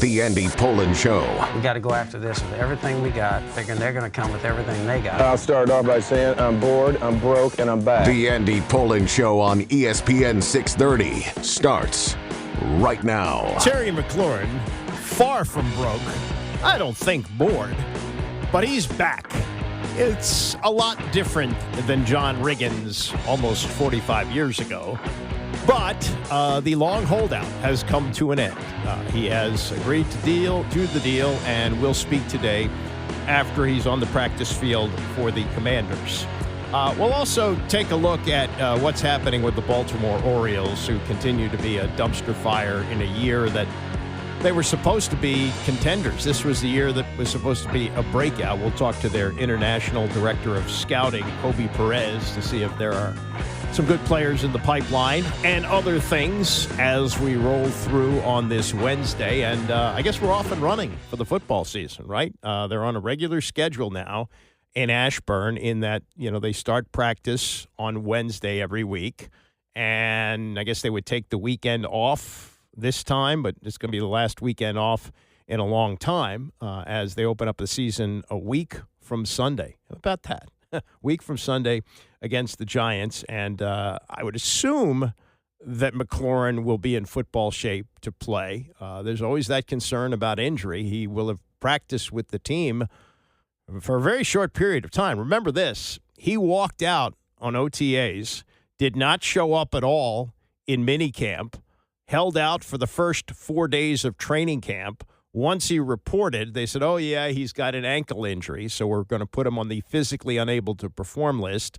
The Andy Pollin Show. We got to go after this with everything we got, thinking they're going to come with everything they got. I'll start off by saying I'm bored, I'm broke, and I'm back. The Andy Pollin Show on ESPN 630 starts right now. Terry McLaurin, far from broke, I don't think bored, but he's back. It's a lot different than John Riggins almost 45 years ago. But the long holdout has come to an end. He has agreed to do the deal, and will speak today after he's on the practice field for the Commanders. We'll also take a look at what's happening with the Baltimore Orioles, who continue to be a dumpster fire in a year that they were supposed to be contenders. This was the year that was supposed to be a breakout. We'll talk to their international director of scouting, Kobe Perez, to see if there are some good players in the pipeline and other things as we roll through on this Wednesday. And I guess we're off and running for the football season, right? They're on a regular schedule now in Ashburn, in that, they start practice on Wednesday every week. And I guess they would take the weekend off this time, but it's going to be the last weekend off in a long time as they open up the season a week from Sunday. How about that? Week from Sunday against the Giants, and I would assume that McLaurin will be in football shape to play. There's always that concern about injury. He will have practiced with the team for a very short period of time. Remember this, he walked out on OTAs, did not show up at all in minicamp, held out for the first 4 days of training camp. Once he reported, they said, oh, yeah, he's got an ankle injury, so we're going to put him on the physically unable to perform list.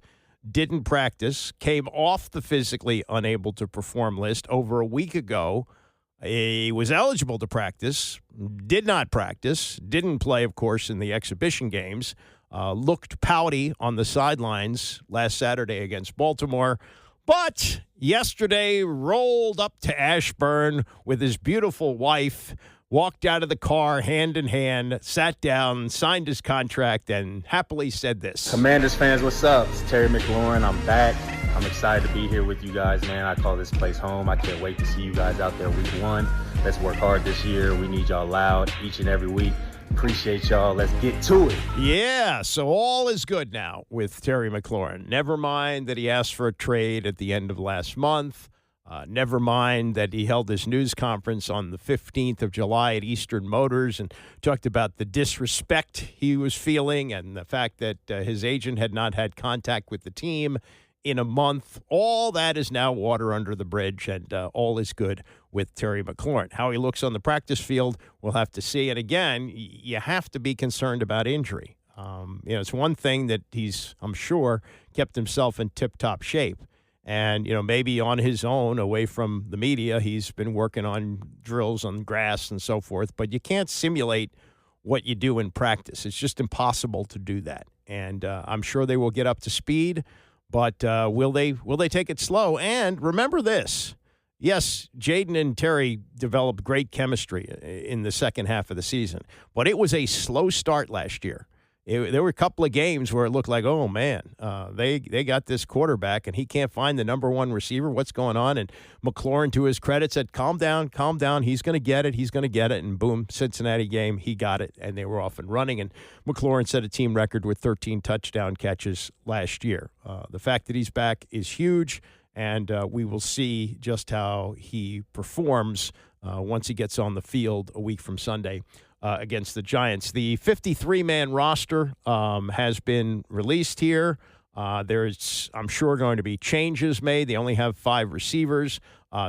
Didn't practice, came off the physically unable to perform list over a week ago. He was eligible to practice, did not practice, didn't play, of course, in the exhibition games, looked pouty on the sidelines last Saturday against Baltimore. But yesterday rolled up to Ashburn with his beautiful wife, walked out of the car hand in hand, sat down, signed his contract, and happily said this. Commanders fans, what's up? It's Terry McLaurin. I'm back. I'm excited to be here with you guys, man. I call this place home. I can't wait to see you guys out there week one. Let's work hard this year. We need y'all loud each and every week. Appreciate y'all. Let's get to it. Yeah, so all is good now with Terry McLaurin. Never mind that he asked for a trade at the end of last month. Never mind that he held his news conference on the 15th of July at Eastern Motors and talked about the disrespect he was feeling and the fact that his agent had not had contact with the team in a month. All that is now water under the bridge, and all is good with Terry McLaurin. How he looks on the practice field, we'll have to see. And again, you have to be concerned about injury. It's one thing that he's, I'm sure, kept himself in tip-top shape. And, maybe on his own, away from the media, he's been working on drills on grass and so forth. But you can't simulate what you do in practice. It's just impossible to do that. And I'm sure they will get up to speed. But will they take it slow? And remember this. Yes, Jaden and Terry developed great chemistry in the second half of the season. But it was a slow start last year. There were a couple of games where it looked like, oh, man, they got this quarterback, and he can't find the number one receiver. What's going on? And McLaurin, to his credit, said, calm down. He's going to get it. And boom, Cincinnati game, he got it, and they were off and running. And McLaurin set a team record with 13 touchdown catches last year. The fact that he's back is huge, and we will see just how he performs once he gets on the field a week from Sunday against the Giants. The 53-man roster has been released here. There's, I'm sure, going to be changes made. They only have 5 receivers.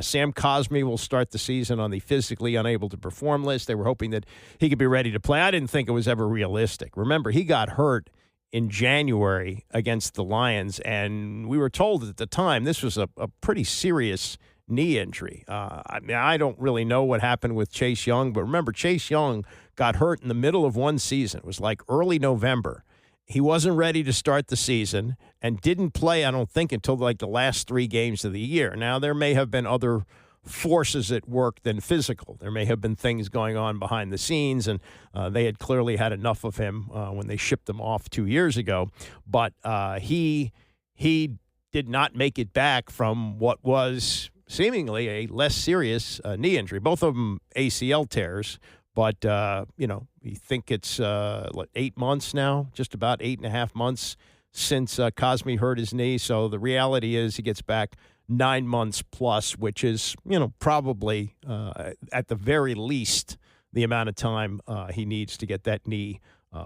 Sam Cosmi will start the season on the physically unable to perform list. They were hoping that he could be ready to play. I didn't think it was ever realistic. Remember, he got hurt in January against the Lions, and we were told at the time this was a pretty serious knee injury. I don't really know what happened with Chase Young, but remember, Chase Young got hurt in the middle of one season. It was like early November. He wasn't ready to start the season and didn't play, I don't think, until like the last 3 games of the year. Now, there may have been other forces at work than physical. There may have been things going on behind the scenes, and they had clearly had enough of him when they shipped him off 2 years ago. But he did not make it back from what was seemingly a less serious knee injury. Both of them ACL tears, But, we think it's 8 months now, just about 8.5 months since Cosme hurt his knee. So the reality is he gets back 9 months plus, which is, probably at the very least the amount of time he needs to get that knee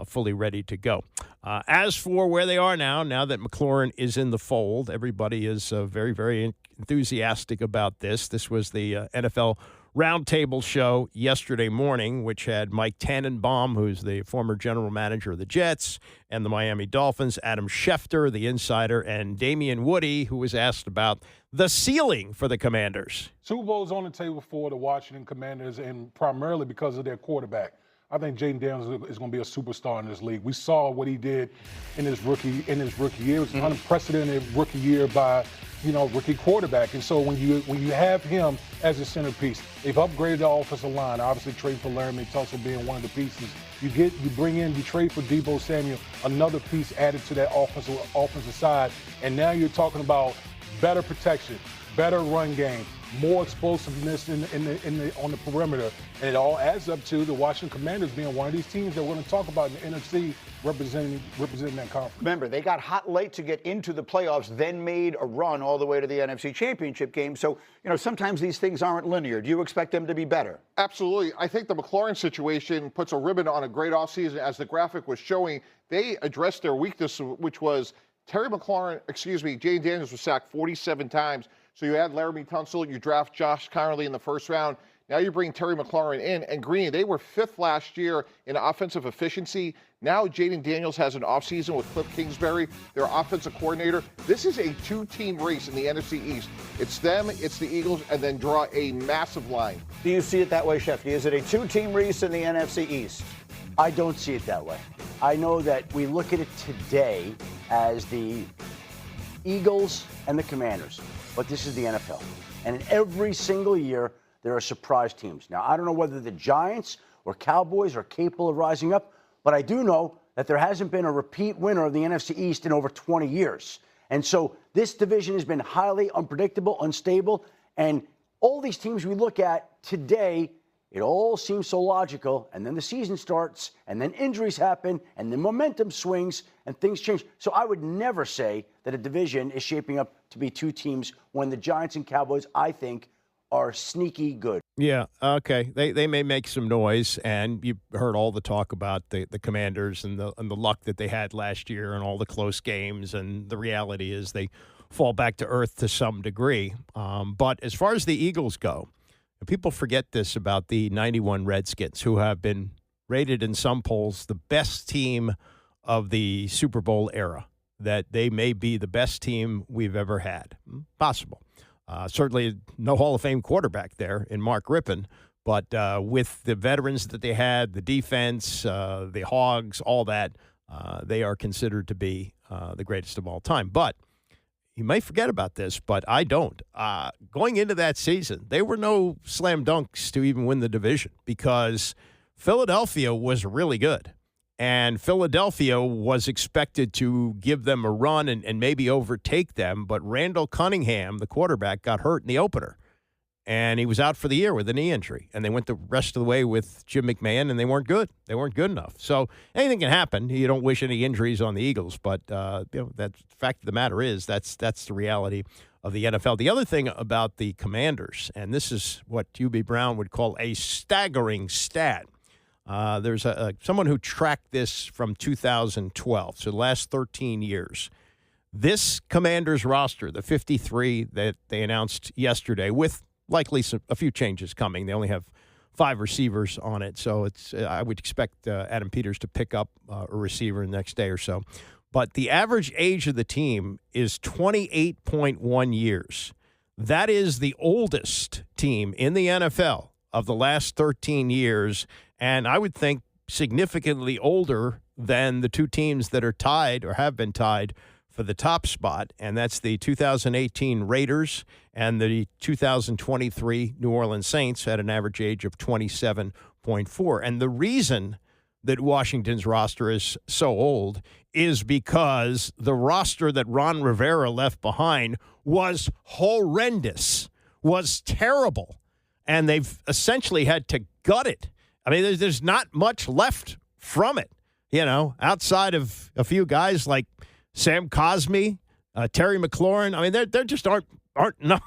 fully ready to go. As for where they are now that McLaurin is in the fold, everybody is very, very enthusiastic about this. This was the NFL Roundtable show yesterday morning, which had Mike Tannenbaum, who's the former general manager of the Jets and the Miami Dolphins, Adam Schefter, the insider, and Damian Woody, who was asked about the ceiling for the Commanders. Super Bowl's on the table for the Washington Commanders, and primarily because of their quarterback. I think Jaden Daniels is going to be a superstar in this league. We saw what he did in his rookie year. It was an unprecedented rookie year by, rookie quarterback. And so when you have him as a centerpiece, they've upgraded the offensive line. Obviously, trade for Laramie Tunsil being one of the pieces. You trade for Deebo Samuel, another piece added to that offensive side. And now you're talking about better protection, better run game, more explosiveness on the perimeter, and it all adds up to the Washington Commanders being one of these teams that we're going to talk about in the NFC representing that conference. Remember, they got hot late to get into the playoffs, then made a run all the way to the NFC Championship game. So, sometimes these things aren't linear. Do you expect them to be better? Absolutely. I think the McLaurin situation puts a ribbon on a great offseason. As the graphic was showing, they addressed their weakness, which was Jaden Daniels was sacked 47 times. So you add Laramie Tunsil, you draft Josh Connerly in the first round. Now you bring Terry McLaurin in. And Greeny, they were 5th last year in offensive efficiency. Now Jaden Daniels has an offseason with Cliff Kingsbury, their offensive coordinator. This is a 2-team race in the NFC East. It's them, it's the Eagles, and then draw a massive line. Do you see it that way, Shefty? Is it a 2-team race in the NFC East? I don't see it that way. I know that we look at it today as the Eagles and the Commanders, but this is the NFL. And in every single year, there are surprise teams. Now, I don't know whether the Giants or Cowboys are capable of rising up, but I do know that there hasn't been a repeat winner of the NFC East in over 20 years. And so this division has been highly unpredictable, unstable, and all these teams we look at today, it all seems so logical, and then the season starts, and then injuries happen, and the momentum swings, and things change. So I would never say that a division is shaping up to be 2 teams when the Giants and Cowboys, I think, are sneaky good. Yeah, okay. They may make some noise, and you heard all the talk about the Commanders and the luck that they had last year and all the close games, and the reality is they fall back to earth to some degree. But as far as the Eagles go, people forget this about the 91 Redskins, who have been rated in some polls the best team of the Super Bowl era, that they may be the best team we've ever had. Possible. Certainly no Hall of Fame quarterback there in Mark Rippon, but with the veterans that they had, the defense, the Hogs, all that, they are considered to be the greatest of all time. But you may forget about this, but I don't. Going into that season, they were no slam dunks to even win the division because Philadelphia was really good. And Philadelphia was expected to give them a run and maybe overtake them, but Randall Cunningham, the quarterback, got hurt in the opener. And he was out for the year with a knee injury. And they went the rest of the way with Jim McMahon, and they weren't good. They weren't good enough. So anything can happen. You don't wish any injuries on the Eagles, but the fact of the matter is that's the reality of the NFL. The other thing about the Commanders, and this is what UB Brown would call a staggering stat. There's someone who tracked this from 2012, so the last 13 years. This Commanders roster, the 53 that they announced yesterday, with likely a few changes coming. They only have 5 receivers on it, so I would expect Adam Peters to pick up a receiver the next day or so. But the average age of the team is 28.1 years. That is the oldest team in the NFL of the last 13 years, and I would think significantly older than the 2 teams that are tied or have been tied for the top spot, and that's the 2018 Raiders and the 2023 New Orleans Saints had an average age of 27.4. And the reason that Washington's roster is so old is because the roster that Ron Rivera left behind was horrendous, was terrible, and they've essentially had to gut it I mean, there's not much left from it, outside of a few guys like Sam Cosmi, Terry McLaurin. I mean, there just aren't no.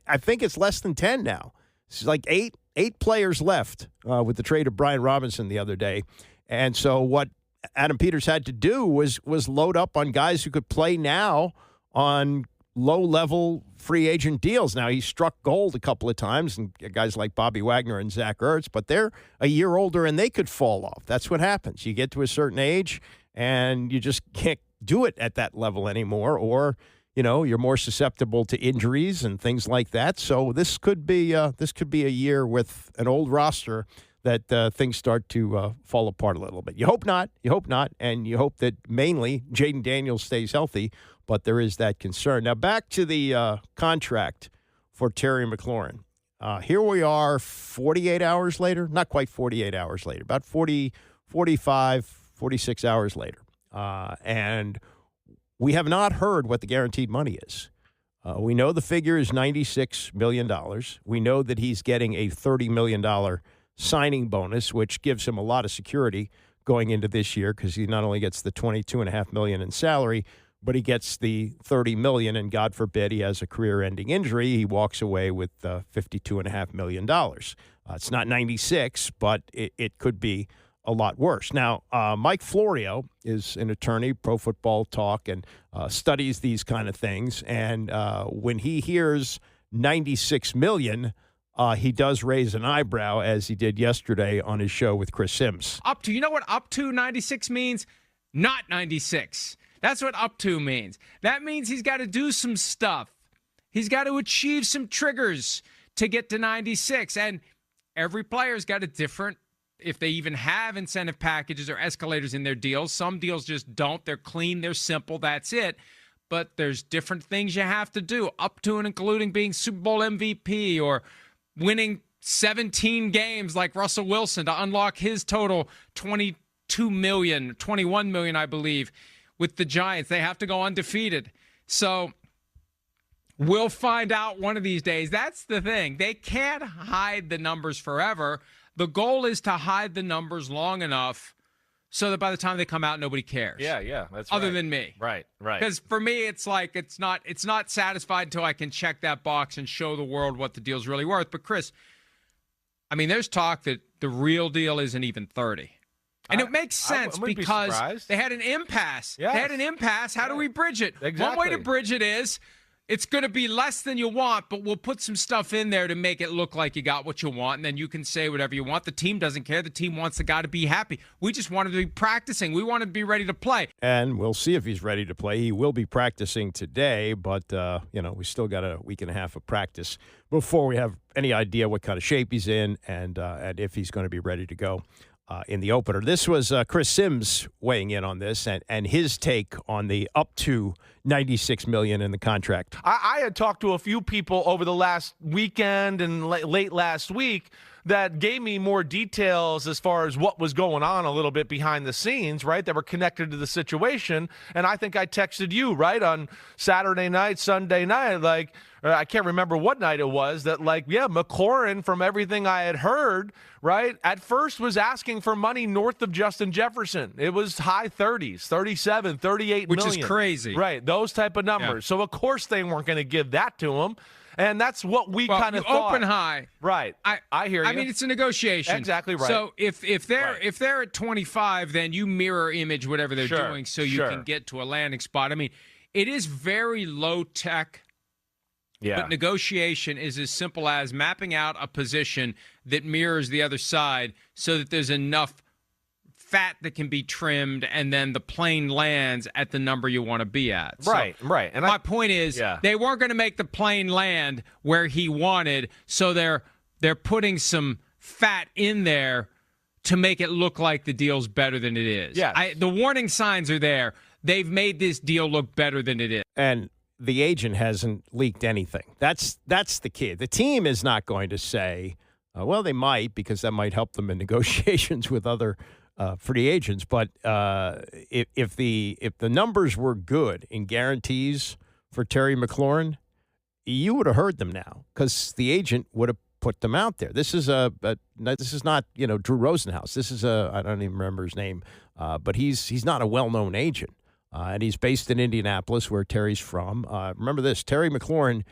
I think it's less than 10 now. It's like eight players left with the trade of Brian Robinson the other day. And so what Adam Peters had to do was load up on guys who could play now on low-level free agent deals. Now, he struck gold a couple of times, and guys like Bobby Wagner and Zach Ertz, but they're a year older and they could fall off. That's what happens. You get to a certain age, and you just can't do it at that level anymore, or you're more susceptible to injuries and things like that. So this could be a year with an old roster that things start to fall apart a little bit. You hope not, and you hope that mainly Jaden Daniels stays healthy, but there is that concern. Now back to the contract for Terry McLaurin. Here we are 48 hours later, not quite 48 hours later, about 40, 45, 46 hours later. And we have not heard what the guaranteed money is. We know the figure is $96 million. We know that he's getting a $30 million signing bonus, which gives him a lot of security going into this year because he not only gets the $22.5 million in salary, but he gets the $30 million, and God forbid he has a career-ending injury, he walks away with $52.5 million. It's not 96, but it could be a lot worse. Now, Mike Florio is an attorney, Pro Football Talk, and studies these kind of things. And when he hears $96 million, he does raise an eyebrow, as he did yesterday on his show with Chris Sims. Up to, you know what up to 96 means? Not 96. That's what up to means. That means he's got to do some stuff. He's got to achieve some triggers to get to 96. And every player's got a different, if they even have incentive packages or escalators in their deals. Some deals just don't. They're clean. They're simple. That's it. But there's different things you have to do, up to and including being Super Bowl MVP or winning 17 games like Russell Wilson to unlock his total 22 million, 21 million, I believe, with the Giants. They have to go undefeated. So we'll find out one of these days. That's the thing. They can't hide the numbers forever. The goal is to hide the numbers long enough so that by the time they come out, nobody cares. Yeah, that's other right. than me. Right. Because for me, it's like it's not satisfied until I can check that box and show the world what the deal's really worth. But Chris, I mean, there's talk that the real deal isn't even 30. And it makes sense because they had an impasse. Yes. They had an impasse. How do we bridge it? Exactly. One way to bridge it is it's going to be less than you want, but we'll put some stuff in there to make it look like you got what you want, and then you can say whatever you want. The team doesn't care. The team wants the guy to be happy. We just want him to be practicing. We want him to be ready to play. And we'll see if he's ready to play. He will be practicing today, but, we still got a week and a half of practice before we have any idea what kind of shape he's in and if he's going to be ready to go in the opener. This was Chris Sims weighing in on this and his take on the up to $96 million in the contract. I had talked to a few people over the last weekend and late last week that gave me more details as far as what was going on a little bit behind the scenes, right, that were connected to the situation. And I think I texted you, right, on Saturday night, Sunday night, I can't remember what night it was, that, McLaurin, from everything I had heard, right, at first was asking for money north of Justin Jefferson. It was high 30s, 37, 38 Which million. is crazy. Right, those type of numbers. Yeah. So, of course, they weren't going to give that to him. And that's what we kind of thought. Open high. Right. I hear you. I mean, it's a negotiation. Exactly right. So if they're at 25, then you mirror image whatever they're doing so you can get to a landing spot. I mean, it is very low tech. Yeah. But negotiation is as simple as mapping out a position that mirrors the other side so that there's enough fat that can be trimmed, and then the plane lands at the number you want to be at. Right. And my point is, they weren't going to make the plane land where he wanted, so they're putting some fat in there to make it look like the deal's better than it is. Yes. The warning signs are there. They've made this deal look better than it is. And the agent hasn't leaked anything. That's the key. The team is not going to say, well, they might, because that might help them in negotiations with other free agents. But if the numbers were good in guarantees for Terry McLaurin, you would have heard them now, because the agent would have put them out there. This is this is not Drew Rosenhaus. This is I don't even remember his name, but he's not a well-known agent, and he's based in Indianapolis, where Terry's from. Remember this: Terry McLaurin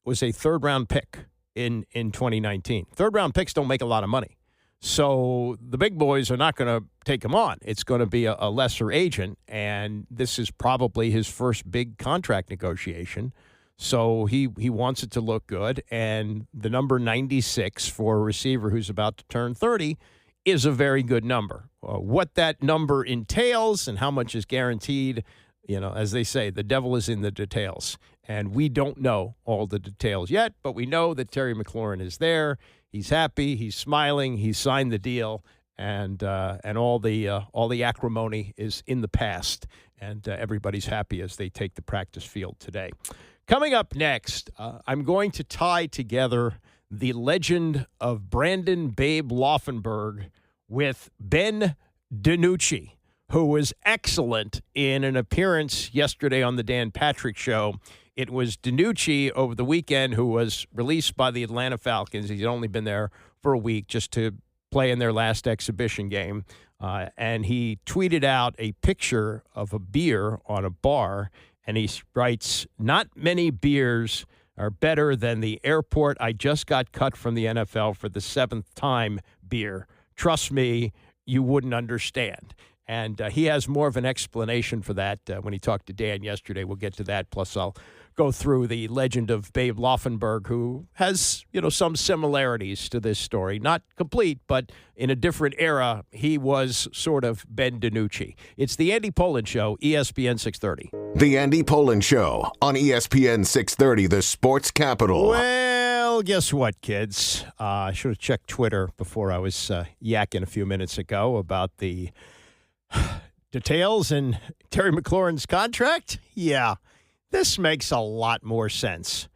was a third-round pick in 2019. Third-round picks don't make a lot of money. So the big boys are not going to take him on. It's going to be a lesser agent, and this is probably his first big contract negotiation. So he wants it to look good, and the number 96 for a receiver who's about to turn 30 is a very good number. What that number entails and how much is guaranteed, as they say, the devil is in the details. And we don't know all the details yet, but we know that Terry McLaurin is there. He's happy. He's smiling. He signed the deal, and all the acrimony is in the past, and everybody's happy as they take the practice field today. Coming up next, I'm going to tie together the legend of Brandon Babe Laufenberg with Ben DeNucci, who was excellent in an appearance yesterday on the Dan Patrick Show. It was DeNucci over the weekend who was released by the Atlanta Falcons. He's only been there for a week just to play in their last exhibition game. And he tweeted out a picture of a beer on a bar, and he writes, "Not many beers are better than the airport I just got cut from the NFL for the 7th time beer. Trust me, you wouldn't understand." And he has more of an explanation for that when he talked to Dan yesterday. We'll get to that. Plus, I'll go through the legend of Babe Laufenberg, who has, some similarities to this story. Not complete, but in a different era, he was sort of Ben DeNucci. It's the Andy Pollin Show, ESPN 630. The Andy Pollin Show on ESPN 630, the sports capital. Well, guess what, kids? I should have checked Twitter before I was yakking a few minutes ago about the details in Terry McLaurin's contract. Yeah, this makes a lot more sense.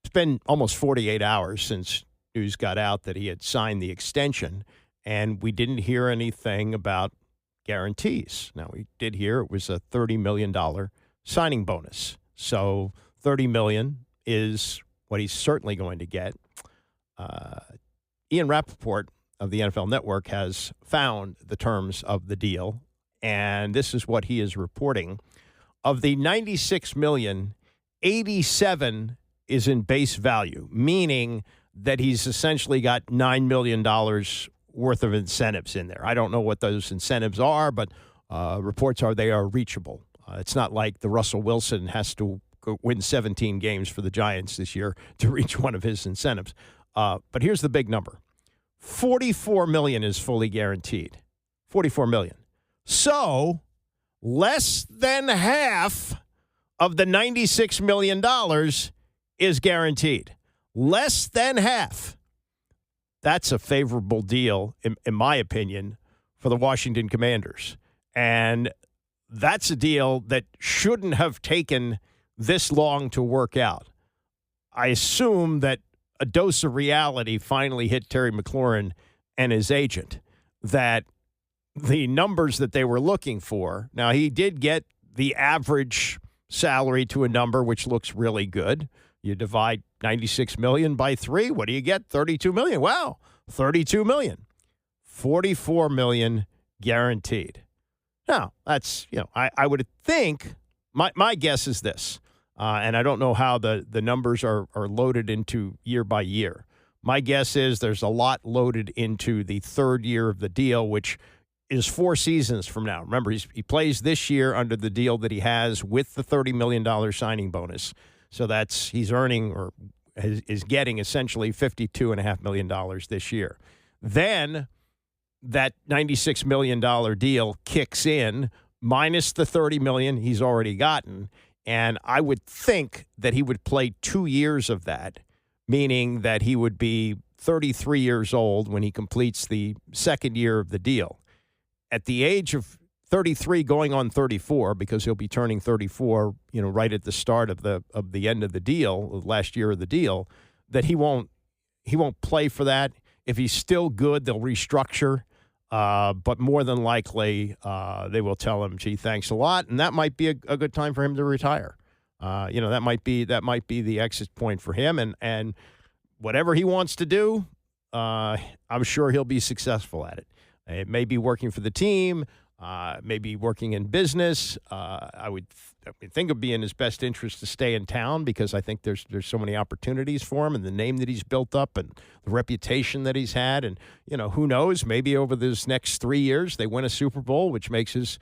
It's been almost 48 hours since news got out that he had signed the extension, and we didn't hear anything about guarantees. Now, we did hear it was a $30 million signing bonus. So $30 million is what he's certainly going to get. Ian Rappaport of the NFL Network has found the terms of the deal, and this is what he is reporting. Of the $96 million, $87 is in base value, meaning that he's essentially got $9 million worth of incentives in there. I don't know what those incentives are, but reports are they are reachable. It's not like the Russell Wilson has to go win 17 games for the Giants this year to reach one of his incentives. But here's the big number. $44 million is fully guaranteed. $44 million. So less than half of the $96 million is guaranteed. Less than half. That's a favorable deal, in my opinion, for the Washington Commanders. And that's a deal that shouldn't have taken this long to work out. I assume that a dose of reality finally hit Terry McLaurin and his agent, that the numbers that they were looking for. Now, he did get the average salary to a number which looks really good. You divide $96 million by 3, what do you get? $32 million. Wow, $32 million. $44 million guaranteed. Now, that's, I would think, my guess is this, and I don't know how the numbers are loaded into year by year. My guess is there's a lot loaded into the third year of the deal, which is 4 seasons from now. Remember, he plays this year under the deal that he has with the $30 million signing bonus. So he's earning or is getting essentially $52.5 million this year. Then that $96 million deal kicks in, minus the $30 million he's already gotten. And I would think that he would play 2 years of that, meaning that he would be 33 years old when he completes the second year of the deal. At the age of 33 going on 34, because he'll be turning 34, right at the start of the end of the deal, last year of the deal, that he won't play for that. If he's still good, they'll restructure. But more than likely, they will tell him, "Gee, thanks a lot," and that might be a good time for him to retire. That might be the exit point for him. And whatever he wants to do, I'm sure he'll be successful at it. It may be working for the team, maybe working in business. I would think it would be in his best interest to stay in town because I think there's so many opportunities for him and the name that he's built up and the reputation that he's had. And, who knows, maybe over this next 3 years they win a Super Bowl, which makes his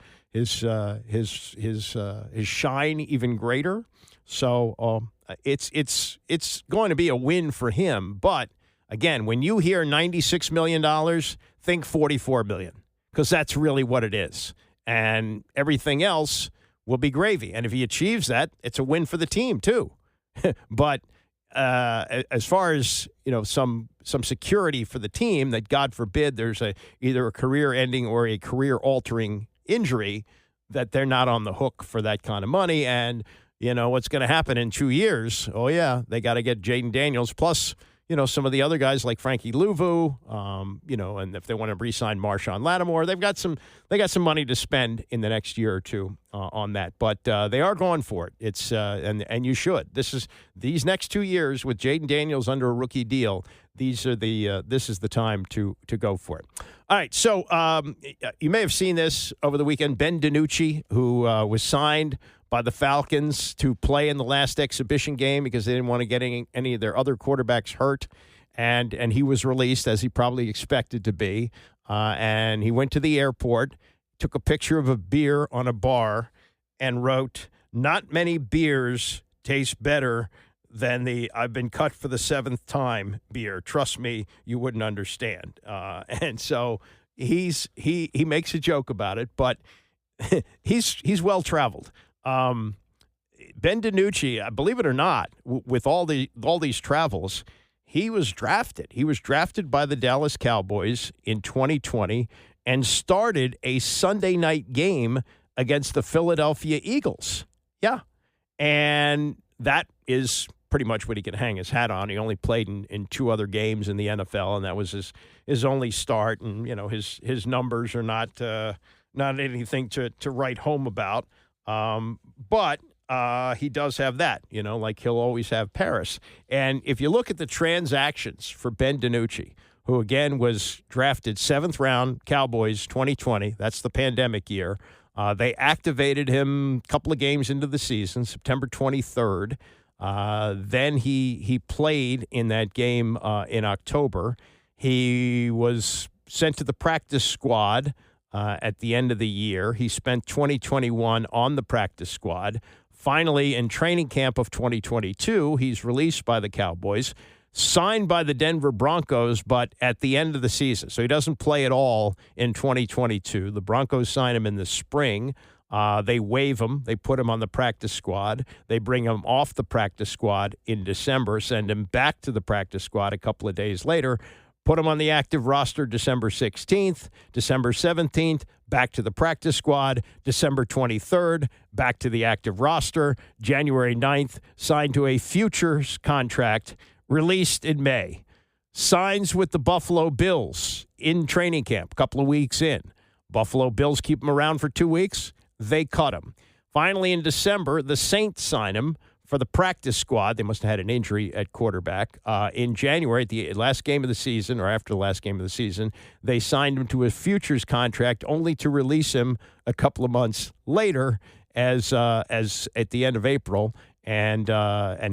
shine even greater. So it's going to be a win for him. But again, when you hear $96 million, think $44 million, because that's really what it is. And everything else will be gravy. And if he achieves that, it's a win for the team too. But as far as, some security for the team that, God forbid, there's either a career-ending or a career-altering injury, that they're not on the hook for that kind of money. And, what's going to happen in 2 years? Oh, yeah, they got to get Jaden Daniels plus, some of the other guys like Frankie Louvu, and if they want to re-sign Marshawn Lattimore, they got some money to spend in the next year or two on that. But they are going for it. It's and you should. These next 2 years with Jaden Daniels under a rookie deal. This is the time to go for it. All right, so you may have seen this over the weekend. Ben DeNucci, who was signed by the Falcons to play in the last exhibition game because they didn't want to get any of their other quarterbacks hurt, and he was released, as he probably expected to be, and he went to the airport, took a picture of a beer on a bar, and wrote, "Not many beers taste better than the I've been cut for the 7th time beer. Trust me, you wouldn't understand." And so he makes a joke about it, but he's well traveled. Ben DeNucci, believe it or not, with all these travels, he was drafted. He was drafted by the Dallas Cowboys in 2020 and started a Sunday night game against the Philadelphia Eagles. Yeah, and that is pretty much what he could hang his hat on. He only played in 2 other games in the NFL, and that was his only start. And his numbers are not anything to write home about. But he does have that, like he'll always have Paris. And if you look at the transactions for Ben DeNucci, who again was drafted 7th round, Cowboys 2020, that's the pandemic year. They activated him a couple of games into the season, September 23rd. Then he played in that game in October. He was sent to the practice squad at the end of the year. He spent 2021 on the practice squad. Finally, in training camp of 2022, he's released by the Cowboys, signed by the Denver Broncos, but at the end of the season. So he doesn't play at all in 2022. The Broncos sign him in the spring. They waive him. They put him on the practice squad. They bring him off the practice squad in December, send him back to the practice squad a couple of days later, put him on the active roster December 16th, December 17th, back to the practice squad, December 23rd, back to the active roster, January 9th, signed to a futures contract, released in May. Signs with the Buffalo Bills in training camp, a couple of weeks in. Buffalo Bills keep him around for 2 weeks. They cut him. Finally, in December, the Saints sign him for the practice squad. They must have had an injury at quarterback. In January, at the last game of the season, or after the last game of the season, they signed him to a futures contract only to release him a couple of months later as at the end of April. And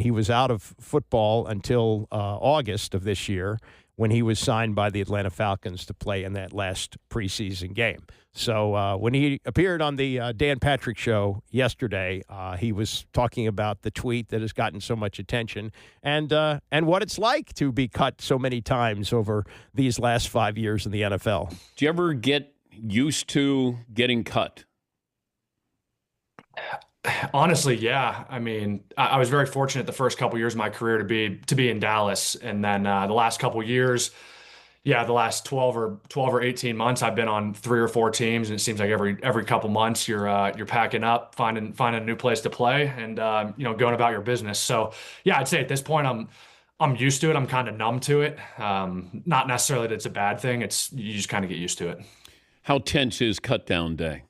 he was out of football until August of this year, when he was signed by the Atlanta Falcons to play in that last preseason game. So when he appeared on the Dan Patrick Show yesterday, he was talking about the tweet that has gotten so much attention and what it's like to be cut so many times over these last 5 years in the NFL. Do you ever get used to getting cut? Honestly, yeah. I mean, I was very fortunate the first couple years of my career to be in Dallas, and then the last couple years, the last 12 or 18 months, I've been on 3 or 4 teams, and it seems like every couple months you're packing up, finding a new place to play, and going about your business. So yeah, I'd say at this point I'm used to it. I'm kind of numb to it. Not necessarily that it's a bad thing. It's you just kind of get used to it. How tense is cut down day?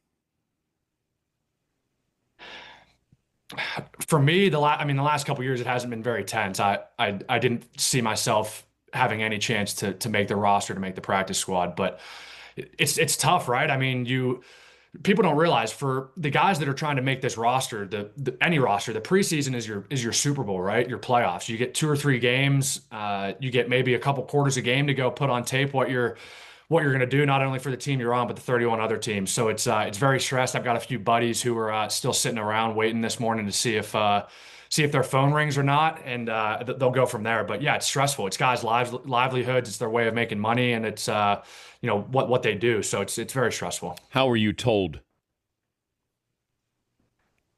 For me, the last couple of years, it hasn't been very tense. I didn't see myself having any chance to make the roster, to make the practice squad, but it's tough, right? I mean, people don't realize, for the guys that are trying to make this roster, any roster, the preseason is your Super Bowl, right? Your playoffs. You get 2 or 3 games. You get maybe a couple quarters a game to go put on tape what you're going to do, not only for the team you're on, but the 31 other teams. So it's very stressed. I've got a few buddies who are still sitting around waiting this morning to see if their phone rings or not, and they'll go from there. But yeah, it's stressful. It's guys' livelihoods. It's their way of making money, and it's what they do. So it's very stressful. How were you told?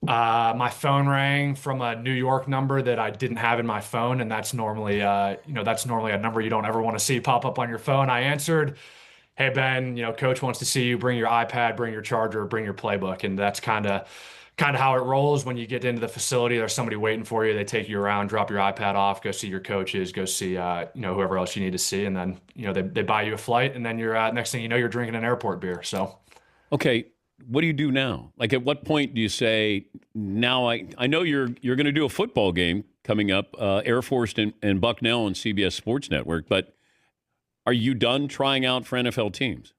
My phone rang from a New York number that I didn't have in my phone, and that's normally a number you don't ever want to see pop up on your phone. I answered, "Hey Ben, Coach wants to see you. Bring your iPad, bring your charger, bring your playbook." And that's kind of how it rolls. When you get into the facility, there's somebody waiting for you. They take you around, drop your iPad off, go see your coaches, go see whoever else you need to see, and then they buy you a flight, and then you're next thing you know, you're drinking an airport beer. So, okay, what do you do now? Like, at what point do you say, now I know you're going to do a football game coming up, Air Force and Bucknell on CBS Sports Network, but are you done trying out for NFL teams?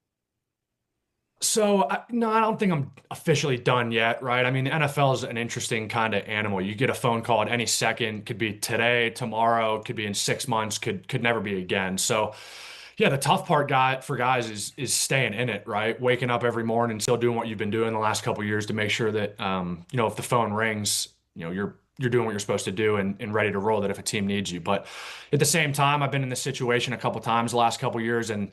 So, no, I don't think I'm officially done yet, right? I mean, the NFL is an interesting kind of animal. You get a phone call at any second, could be today, tomorrow, could be in 6 months, could never be again. So, yeah, the tough part for guys is staying in it, right? Waking up every morning, still doing what you've been doing the last couple of years to make sure that, if the phone rings, you're doing what you're supposed to do and ready to roll, that if a team needs you. But at the same time, I've been in this situation a couple times the last couple years, and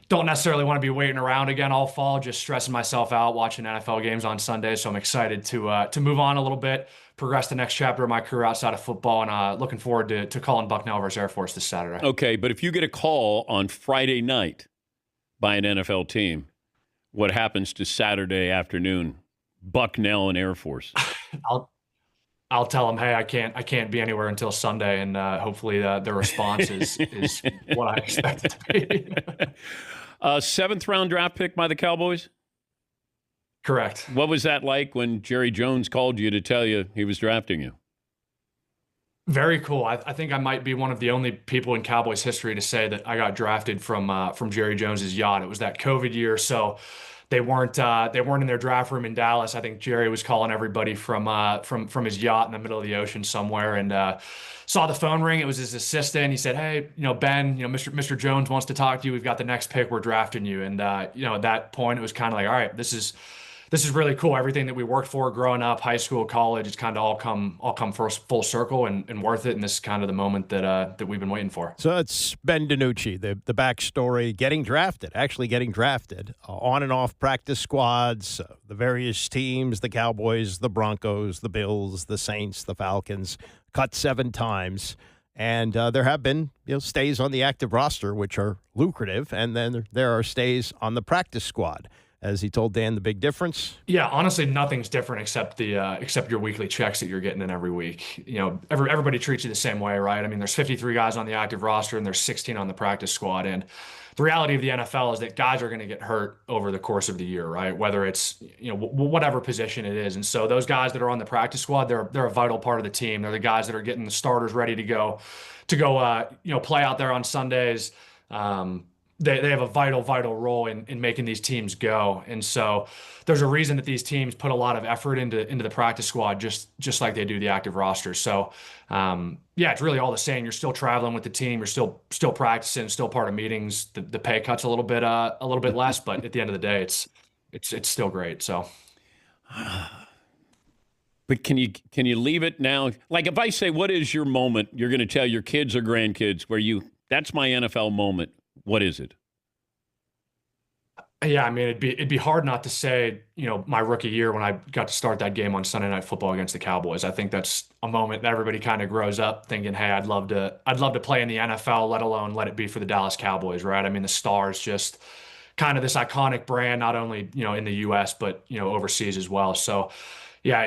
don't necessarily want to be waiting around again all fall, just stressing myself out watching NFL games on Sunday. So I'm excited to move on a little bit, progress the next chapter of my career outside of football, and looking forward to calling Bucknell versus Air Force this Saturday. Okay, but if you get a call on Friday night by an NFL team, what happens to Saturday afternoon, Bucknell and Air Force? I'll tell them, hey, I can't be anywhere until Sunday, and hopefully the response is what I expect it to be. 7th round draft pick by the Cowboys? Correct. What was that like when Jerry Jones called you to tell you he was drafting you? Very cool. I think I might be one of the only people in Cowboys history to say that I got drafted from Jerry Jones's yacht. It was that COVID year, so they weren't in their draft room in Dallas. I think Jerry was calling everybody from his yacht in the middle of the ocean somewhere, and saw the phone ring. It was his assistant. He said, "Hey, Ben, Mr. Jones wants to talk to you. We've got the next pick. We're drafting you." And at that point, it was kind of like, all right, this is really cool. Everything that we worked for growing up, high school, college, it's kind of all come full circle and worth it. And this is kind of the moment that we've been waiting for. So it's Ben DeNucci, the backstory, actually getting drafted, on and off practice squads, the various teams, the Cowboys, the Broncos, the Bills, the Saints, the Falcons, cut 7 times. And there have been stays on the active roster, which are lucrative, and then there are stays on the practice squad. As he told Dan, the big difference? Yeah, honestly, nothing's different except your weekly checks that you're getting in every week. Everybody treats you the same way, right? I mean, there's 53 guys on the active roster and there's 16 on the practice squad. And the reality of the NFL is that guys are going to get hurt over the course of the year, right? Whether it's whatever position it is. And so those guys that are on the practice squad, they're a vital part of the team. They're the guys that are getting the starters ready to go play out there on Sundays. They have a vital role in making these teams go. And so there's a reason that these teams put a lot of effort into the practice squad, just like they do the active roster. So, it's really all the same. You're still traveling with the team. You're still practicing, still part of meetings. The pay cut's a little bit less, but at the end of the day, it's still great. So. But can you leave it now? Like, if I say, what is your moment you're going to tell your kids or grandkids that's my NFL moment? What is it? Yeah, I mean, it'd be hard not to say, my rookie year when I got to start that game on Sunday Night Football against the Cowboys. I think that's a moment that everybody kind of grows up thinking, hey, I'd love to play in the NFL, let alone let it be for the Dallas Cowboys, right? I mean, the Stars just kind of this iconic brand, not only, in the U.S., but, overseas as well. So, Yeah,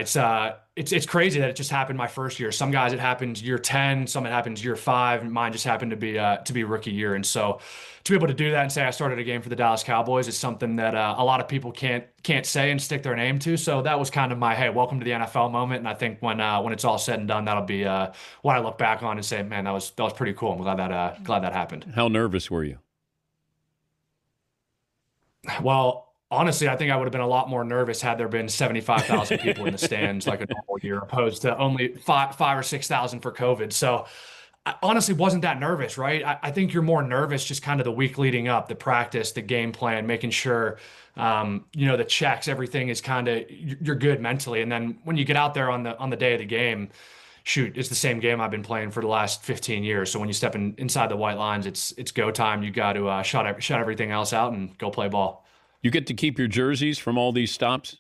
it's crazy that it just happened my first year. Some guys it happens year 10, some it happens year 5, and mine just happened to be rookie year. And so to be able to do that and say I started a game for the Dallas Cowboys is something that a lot of people can't say and stick their name to. So that was kind of my, hey, welcome to the NFL moment. And I think when it's all said and done, that'll be what I look back on and say, man, that was pretty cool. I'm glad that happened. How nervous were you? Well, honestly, I think I would have been a lot more nervous had there been 75,000 people in the stands like a normal year, opposed to only 5 or 6,000 for COVID. So I honestly wasn't that nervous, right? I think you're more nervous just kind of the week leading up, the practice, the game plan, making sure, the checks, everything is kind of, you're good mentally. And then when you get out there on the day of the game, shoot, it's the same game I've been playing for the last 15 years. So when you step inside the white lines, it's go time. You got to shut everything else out and go play ball. You get to keep your jerseys from all these stops?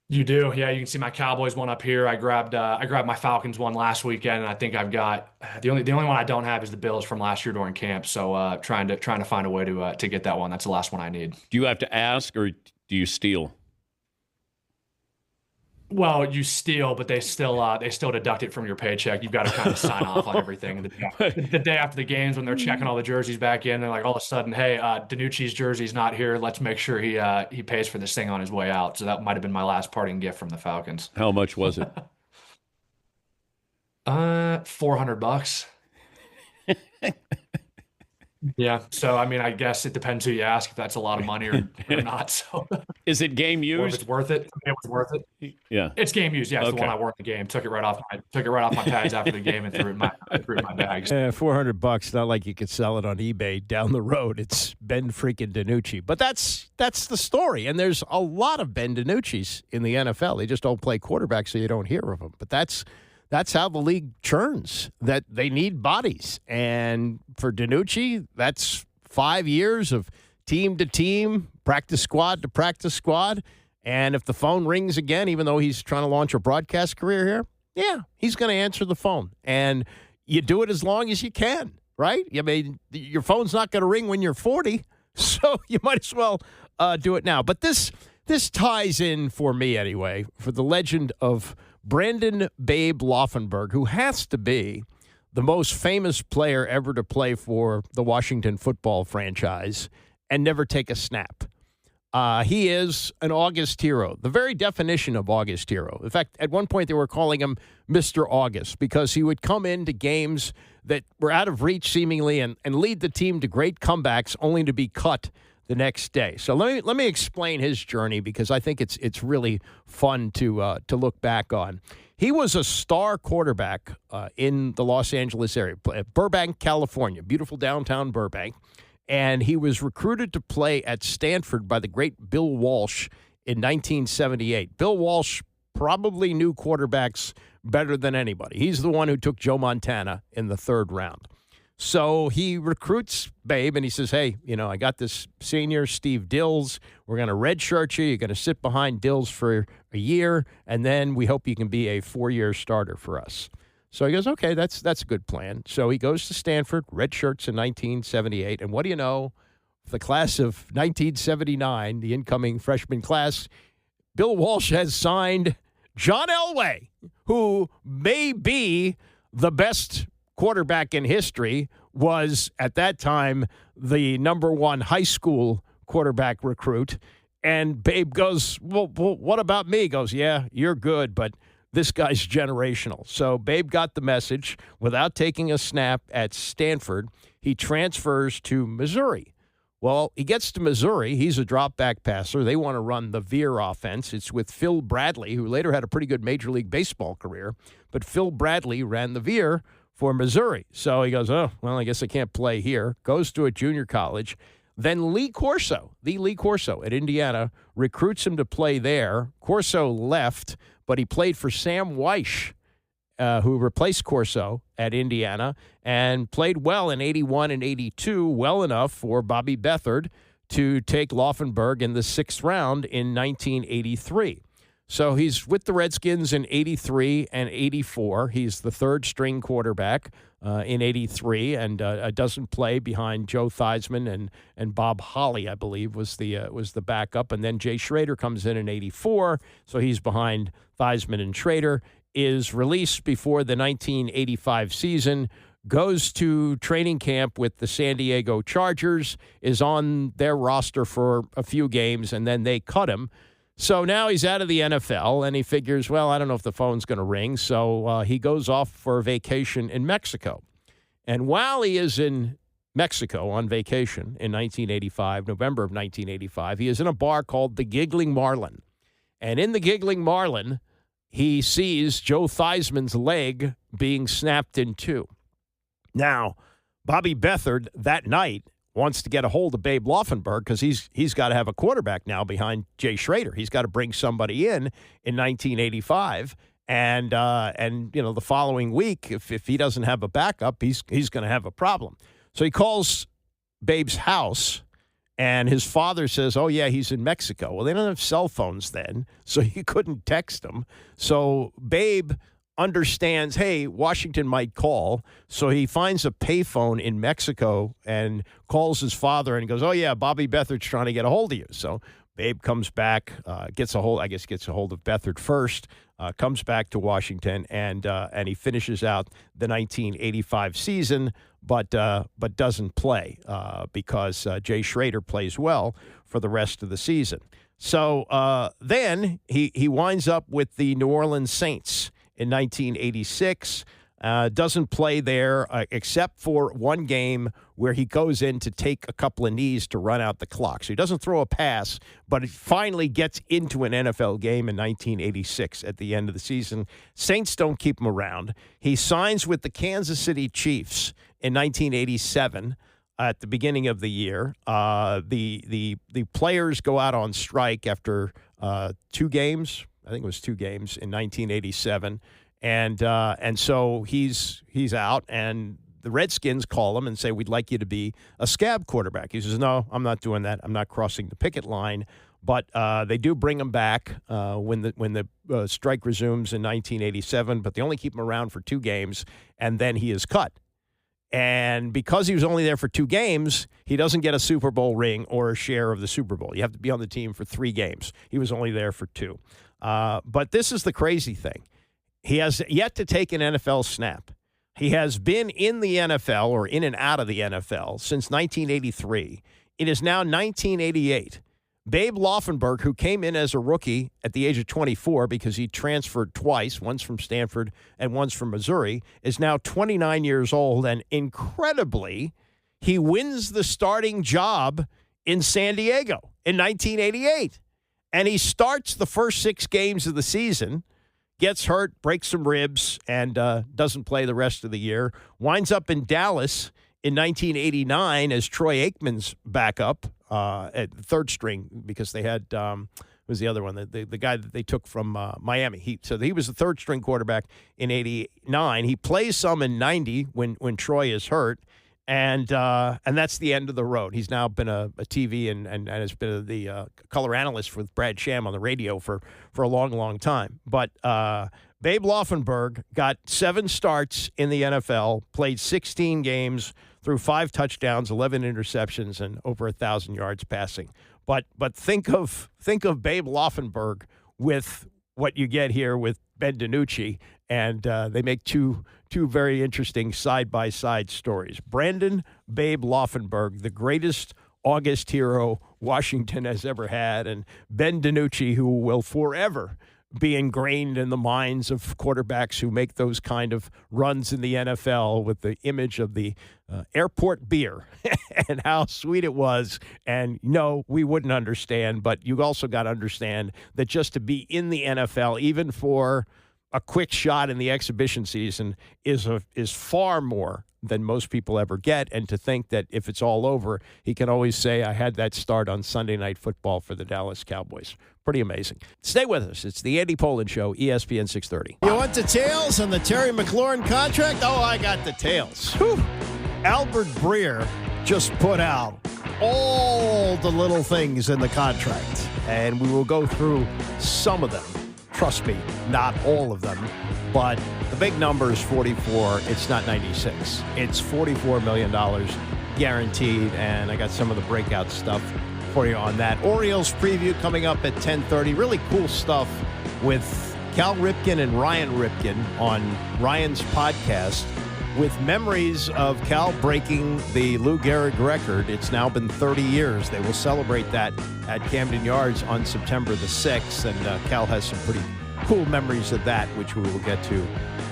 You do. Yeah, you can see my Cowboys one up here. I grabbed my Falcons one last weekend, and I think I've got the only one I don't have is the Bills from last year during camp. So trying to find a way to get that one. That's the last one I need. Do you have to ask or do you steal? Well, you steal, but they still deduct it from your paycheck. You've got to kind of sign off on everything. The day after the games, when they're checking all the jerseys back in, they're like, all of a sudden, hey, DeNucci's jersey's not here. Let's make sure he pays for this thing on his way out. So that might have been my last parting gift from the Falcons. How much was it? $400. Yeah. So, I mean, I guess it depends who you ask if that's a lot of money or not. So, is it game used? Or if it's worth it. It was worth it. Yeah. It's game used. Yeah. It's the one I wore in the game. Took it right off my pads after the game and threw it in my bags. $400, not like you could sell it on eBay down the road. It's Ben freaking DeNucci. But that's the story. And there's a lot of Ben DeNucci's in the NFL. They just don't play quarterback, so you don't hear of them. But that's how the league churns, that they need bodies. And for DeNucci, that's 5 years of team to team, practice squad to practice squad. And if the phone rings again, even though he's trying to launch a broadcast career here, yeah, he's going to answer the phone. And you do it as long as you can, right? I mean, your phone's not going to ring when you're 40, so you might as well do it now. But this ties in, for me anyway, for the legend of Brandon Babe Laufenberg, who has to be the most famous player ever to play for the Washington football franchise and never take a snap. He is an August hero, the very definition of August hero. In fact, at one point they were calling him Mr. August because he would come into games that were out of reach seemingly and lead the team to great comebacks only to be cut the next day. So let me explain his journey because I think it's really fun to look back on. He was a star quarterback in the Los Angeles area, Burbank, California, beautiful downtown Burbank, and he was recruited to play at Stanford by the great Bill Walsh in 1978. Bill Walsh probably knew quarterbacks better than anybody. He's the one who took Joe Montana in the 3rd round. So he recruits Babe, and he says, hey, I got this senior, Steve Dills. We're going to redshirt you. You're going to sit behind Dills for a year, and then we hope you can be a 4-year starter for us. So he goes, okay, that's a good plan. So he goes to Stanford, redshirts in 1978. And what do you know? The class of 1979, the incoming freshman class, Bill Walsh has signed John Elway, who may be the best quarterback in history, was at that time the #1 high school quarterback recruit. And Babe goes, well, what about me? He goes, yeah, you're good, but this guy's generational. So Babe got the message. Without taking a snap at Stanford, he transfers to Missouri. Well, he gets to Missouri. He's a drop-back passer. They want to run the veer offense. It's with Phil Bradley, who later had a pretty good Major League Baseball career. But Phil Bradley ran the veer for Missouri. So he goes, oh, well, I guess I can't play here. Goes to a junior college. Then Lee Corso at Indiana, recruits him to play there. Corso left, but he played for Sam Weish, who replaced Corso at Indiana, and played well in 81 and 82, well enough for Bobby Beathard to take Laufenberg in the 6th round in 1983. So he's with the Redskins in 83 and 84. He's the third-string quarterback in 83 and doesn't play behind Joe Theismann and Bob Holly, I believe, was the backup. And then Jay Schrader comes in 84, so he's behind Theismann and Schrader, is released before the 1985 season, goes to training camp with the San Diego Chargers, is on their roster for a few games, and then they cut him. So now he's out of the NFL, and he figures, well, I don't know if the phone's going to ring. So he goes off for a vacation in Mexico. And while he is in Mexico on vacation in 1985, November of 1985, he is in a bar called the Giggling Marlin. And in the Giggling Marlin, he sees Joe Theismann's leg being snapped in two. Now, Bobby Beathard that night wants to get a hold of Babe Laufenberg because he's got to have a quarterback now behind Jay Schrader. He's got to bring somebody in 1985, and the following week, if he doesn't have a backup, he's going to have a problem. So he calls Babe's house, and his father says, "Oh yeah, he's in Mexico." Well, they don't have cell phones then, so he couldn't text him. So Babe understands, hey, Washington might call. So he finds a payphone in Mexico and calls his father and goes, "Oh, yeah, Bobby Beathard's trying to get a hold of you." So Babe comes back, gets a hold of Beathard first, comes back to Washington, and he finishes out the 1985 season, but doesn't play because Jay Schrader plays well for the rest of the season. So then he winds up with the New Orleans Saints in 1986, doesn't play there except for one game where he goes in to take a couple of knees to run out the clock. So he doesn't throw a pass, but he finally gets into an NFL game in 1986 at the end of the season. Saints don't keep him around. He signs with the Kansas City Chiefs in 1987 at the beginning of the year. The players go out on strike after 2 games. I think it was 2 games in 1987, and so he's out, and the Redskins call him and say, "We'd like you to be a scab quarterback." He says, "No, I'm not doing that. I'm not crossing the picket line." But they do bring him back when the strike resumes in 1987, but they only keep him around for 2 games, and then he is cut. And because he was only there for 2 games, he doesn't get a Super Bowl ring or a share of the Super Bowl. You have to be on the team for 3 games. He was only there for 2. But this is the crazy thing. He has yet to take an NFL snap. He has been in the NFL or in and out of the NFL since 1983. It is now 1988. Babe Laufenberg, who came in as a rookie at the age of 24 because he transferred twice, once from Stanford and once from Missouri, is now 29 years old. And incredibly, he wins the starting job in San Diego in 1988. And he starts the first 6 games of the season, gets hurt, breaks some ribs, and doesn't play the rest of the year. Winds up in Dallas in 1989 as Troy Aikman's backup at third string because they had was the other one, the guy that they took from Miami. So he was the third string quarterback in 89. He plays some in 90 when Troy is hurt. And that's the end of the road. He's now been a TV and has been the color analyst with Brad Sham on the radio for a long, long time. But Babe Laufenberg got 7 starts in the NFL, played 16 games, threw 5 touchdowns, 11 interceptions, and over 1,000 yards passing. But think of Babe Laufenberg with what you get here with Ben DeNucci, and they make two very interesting side-by-side stories. Brandon Babe Laufenberg, the greatest August hero Washington has ever had, and Ben DeNucci, who will forever be ingrained in the minds of quarterbacks who make those kind of runs in the NFL with the image of the airport beer and how sweet it was. And no, we wouldn't understand, but you also got to understand that just to be in the NFL, even for a quick shot in the exhibition season, is far more than most people ever get. And to think that if it's all over, he can always say, "I had that start on Sunday Night Football for the Dallas Cowboys." Pretty amazing. Stay with us. It's the Andy Pollin Show, ESPN 630. You want the tails on the Terry McLaurin contract? Oh, I got the tails. Whew. Albert Breer just put out all the little things in the contract, and we will go through some of them. Trust me, not all of them. But the big number is 44. It's not 96. It's $44 million guaranteed, and I got some of the breakout stuff for you on that. Orioles preview coming up at 10:30. Really cool stuff with Cal Ripken and Ryan Ripken on Ryan's podcast with memories of Cal breaking the Lou Gehrig record. It's now been 30 years. They will celebrate that at Camden Yards on September the 6th, and Cal has some pretty cool memories of that, which we will get to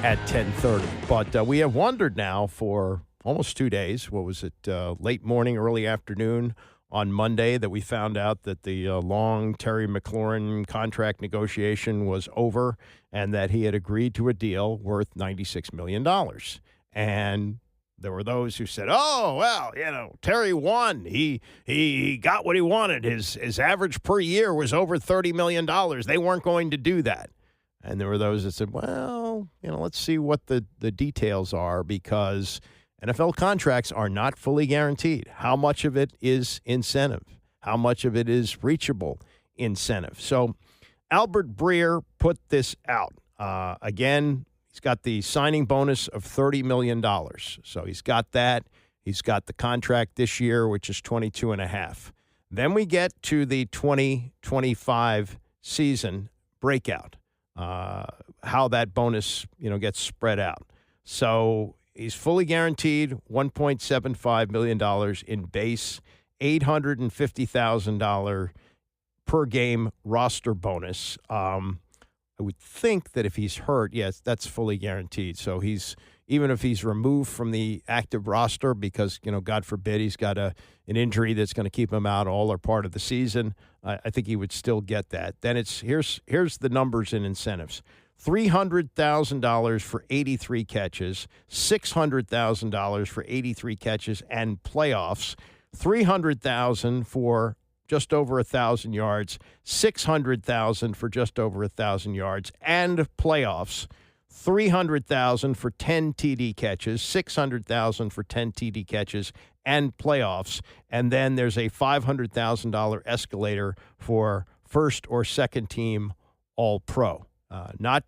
at 10:30. But we have wandered now for almost 2 days. What was it, late morning, early afternoon on Monday that we found out that the long Terry McLaurin contract negotiation was over and that he had agreed to a deal worth $96 million. And there were those who said, oh, well, Terry won. He got what he wanted. His average per year was over $30 million. They weren't going to do that. And there were those that said, well, let's see what the details are, because NFL contracts are not fully guaranteed. How much of it is incentive? How much of it is reachable incentive? So Albert Breer put this out. Again, he's got the signing bonus of $30 million. So he's got that. He's got the contract this year, which is $22.5. Then we get to the 2025 season breakout, how that bonus, gets spread out. So he's fully guaranteed $1.75 million in base, $850,000 per game roster bonus. I would think that if he's hurt, yes, that's fully guaranteed. So even if he's removed from the active roster because, God forbid, he's got an injury that's going to keep him out all or part of the season, I think he would still get that. Then here's the numbers and incentives. $300,000 for 83 catches, $600,000 for 83 catches and playoffs, $300,000 for just over 1,000 yards, $600,000 for just over 1,000 yards and playoffs, $300,000 for 10 TD catches, $600,000 for 10 TD catches and playoffs, and then there's a $500,000 escalator for first or second team All-Pro. Not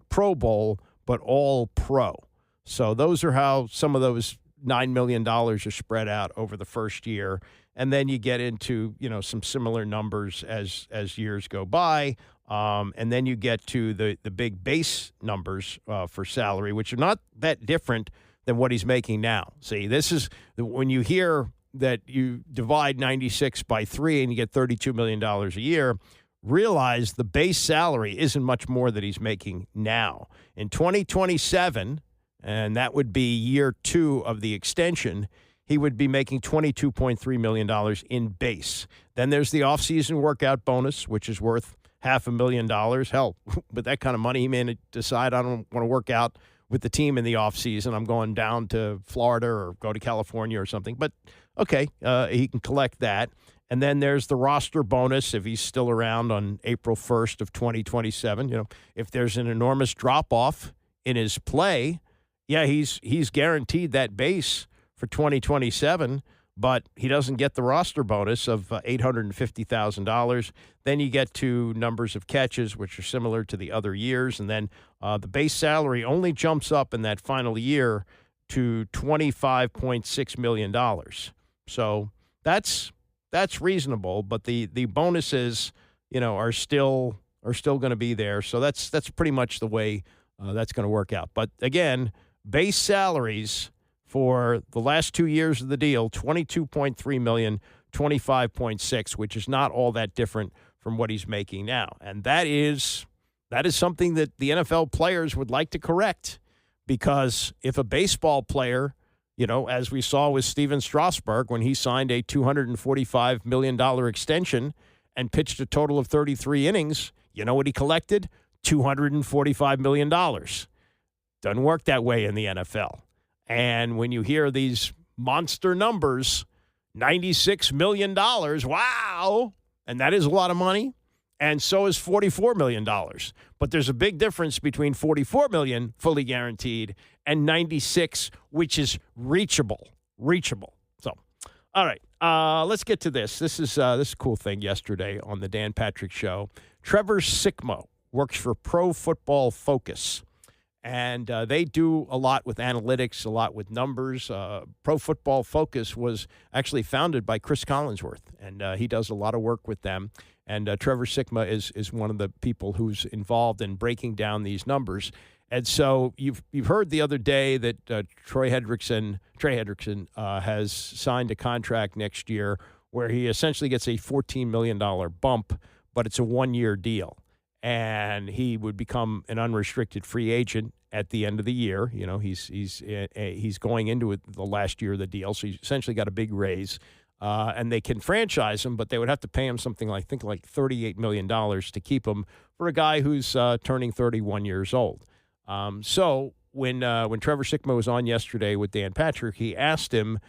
Pro Bowl, but All-Pro. So those are how some of those $9 million are spread out over the first year. And then you get into, some similar numbers as years go by. And then you get to the big base numbers for salary, which are not that different than what he's making now. See, this is when you hear that you divide 96 by 3 and you get $32 million a year, realize the base salary isn't much more that he's making now. In 2027, and that would be year 2 of the extension, he would be making $22.3 million in base. Then there's the offseason workout bonus, which is worth $500,000. Hell, with that kind of money, he may decide I don't want to work out with the team in the offseason. I'm going down to Florida or go to California or something. But, okay, he can collect that. And then there's the roster bonus if he's still around on April 1st of 2027. If there's an enormous drop-off in his play, yeah, he's guaranteed that base for 2027, but he doesn't get the roster bonus of $850,000. Then you get to numbers of catches, which are similar to the other years, and then the base salary only jumps up in that final year to $25.6 million. So that's reasonable, but the bonuses, are still going to be there. So that's pretty much the way that's going to work out. But again, base salaries for the last 2 years of the deal, $22.3 million, $25.6, which is not all that different from what he's making now. And that is something that the NFL players would like to correct, because if a baseball player, as we saw with Steven Strasburg when he signed a $245 million extension and pitched a total of 33 innings, you know what he collected? $245 million. Doesn't work that way in the NFL. And when you hear these monster numbers, $96 million, wow, and that is a lot of money, and so is $44 million. But there's a big difference between $44 million fully guaranteed and 96, which is reachable. So, all right, let's get to this. This is a cool thing yesterday on the Dan Patrick Show. Trevor Sickmo works for Pro Football Focus. And they do a lot with analytics, a lot with numbers. Pro Football Focus was actually founded by Chris Collinsworth, and he does a lot of work with them. And Trevor Sikkema is one of the people who's involved in breaking down these numbers. And so you've heard the other day that Trey Hendrickson has signed a contract next year where he essentially gets a $14 million bump, but it's a one-year deal. And he would become an unrestricted free agent at the end of the year. You know, he's going into it the last year of the deal, so he's essentially got a big raise. And they can franchise him, but they would have to pay him something like $38 million to keep him for a guy who's turning 31 years old. So when Trevor Sikkema was on yesterday with Dan Patrick, he asked him,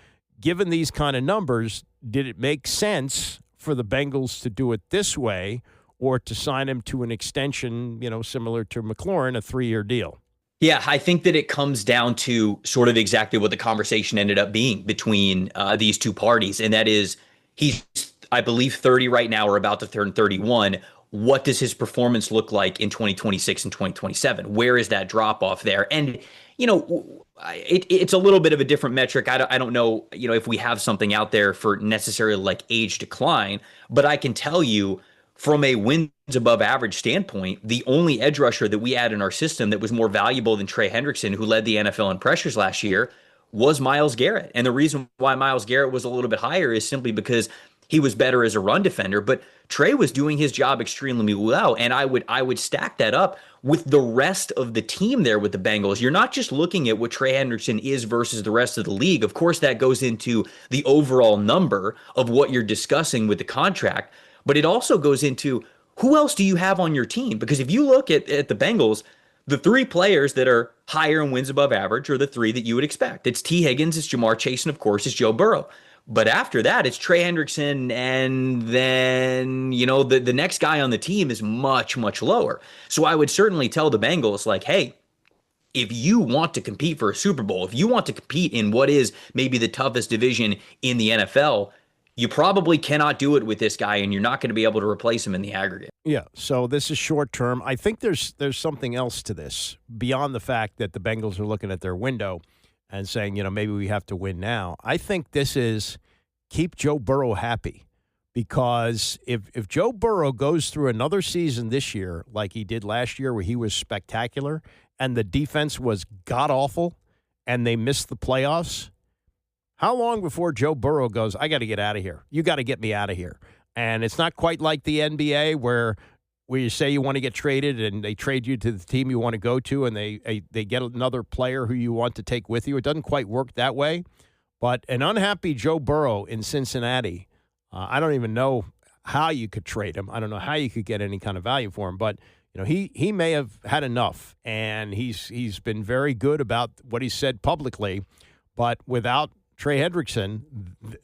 given these kind of numbers, did it make sense for the Bengals to do it this way, or to sign him to an extension, you know, similar to McLaurin, a 3-year deal? Yeah, I think that it comes down to sort of exactly what the conversation ended up being between these two parties. And that is, he's, I believe, 30 right now, or about to turn 31. What does his performance look like in 2026 and 2027? Where is that drop off there? And, you know, it's a little bit of a different metric. I don't know, you know, if we have something out there for necessarily like age decline, but I can tell you, from a wins above average standpoint, the only edge rusher that we had in our system that was more valuable than Trey Hendrickson, who led the NFL in pressures last year, was Myles Garrett. And the reason why Myles Garrett was a little bit higher is simply because he was better as a run defender, but Trey was doing his job extremely well. And I would stack that up with the rest of the team there with the Bengals. You're not just looking at what Trey Hendrickson is versus the rest of the league. Of course, that goes into the overall number of what you're discussing with the contract, but it also goes into who else do you have on your team? Because if you look at the Bengals, the 3 players that are higher in wins above average are the 3 that you would expect. It's T. Higgins, it's Jamar Chase, and of course, it's Joe Burrow. But after that, it's Trey Hendrickson, and then, you know, the next guy on the team is much, much lower. So I would certainly tell the Bengals, like, hey, if you want to compete for a Super Bowl, if you want to compete in what is maybe the toughest division in the NFL, you probably cannot do it with this guy, and you're not going to be able to replace him in the aggregate. Yeah, so this is short term. I think there's something else to this beyond the fact that the Bengals are looking at their window and saying, you know, maybe we have to win now. I think this is keep Joe Burrow happy, because if Joe Burrow goes through another season this year like he did last year where he was spectacular and the defense was god-awful and they missed the playoffs, how long before Joe Burrow goes, I got to get out of here? You got to get me out of here. And it's not quite like the NBA where you say you want to get traded and they trade you to the team you want to go to and they get another player who you want to take with you. It doesn't quite work that way. But an unhappy Joe Burrow in Cincinnati, I don't even know how you could trade him. I don't know how you could get any kind of value for him. But you know, he may have had enough, and he's been very good about what he said publicly. But without Trey Hendrickson,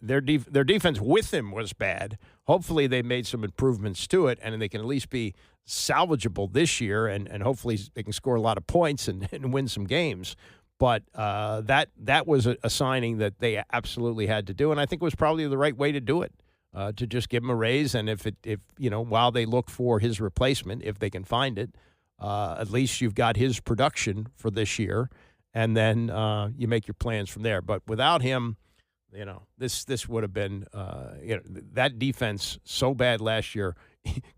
their defense with him was bad. Hopefully they made some improvements to it, and they can at least be salvageable this year, and hopefully they can score a lot of points and win some games. But that was a signing that they absolutely had to do, and I think it was probably the right way to do it, to just give him a raise. And if you know, while they look for his replacement, if they can find it, at least you've got his production for this year. And then you make your plans from there. But without him, you know, this would have been, you know, that defense so bad last year,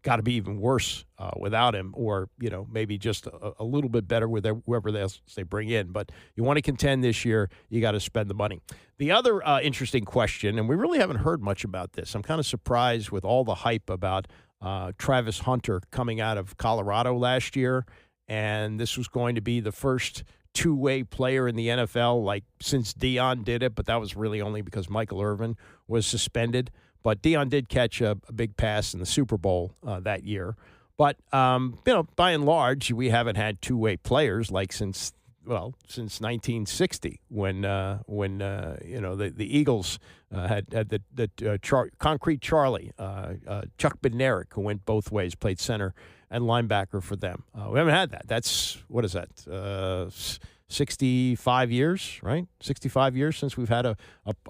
got to be even worse without him, or, you know, maybe just a little bit better with whoever else they bring in. But you want to contend this year, you got to spend the money. The other interesting question, and we really haven't heard much about this, I'm kind of surprised with all the hype about Travis Hunter coming out of Colorado last year, and this was going to be the first two-way player in the NFL, like since Deion did it, but that was really only because Michael Irvin was suspended. But Deion did catch a big pass in the Super Bowl that year. But, you know, by and large, we haven't had two-way players like since 1960 when you know, the Eagles had the Concrete Charlie, Chuck Bednarik, who went both ways, played center and linebacker for them. We haven't had that. That's, what is that, 65 years, right? 65 years since we've had a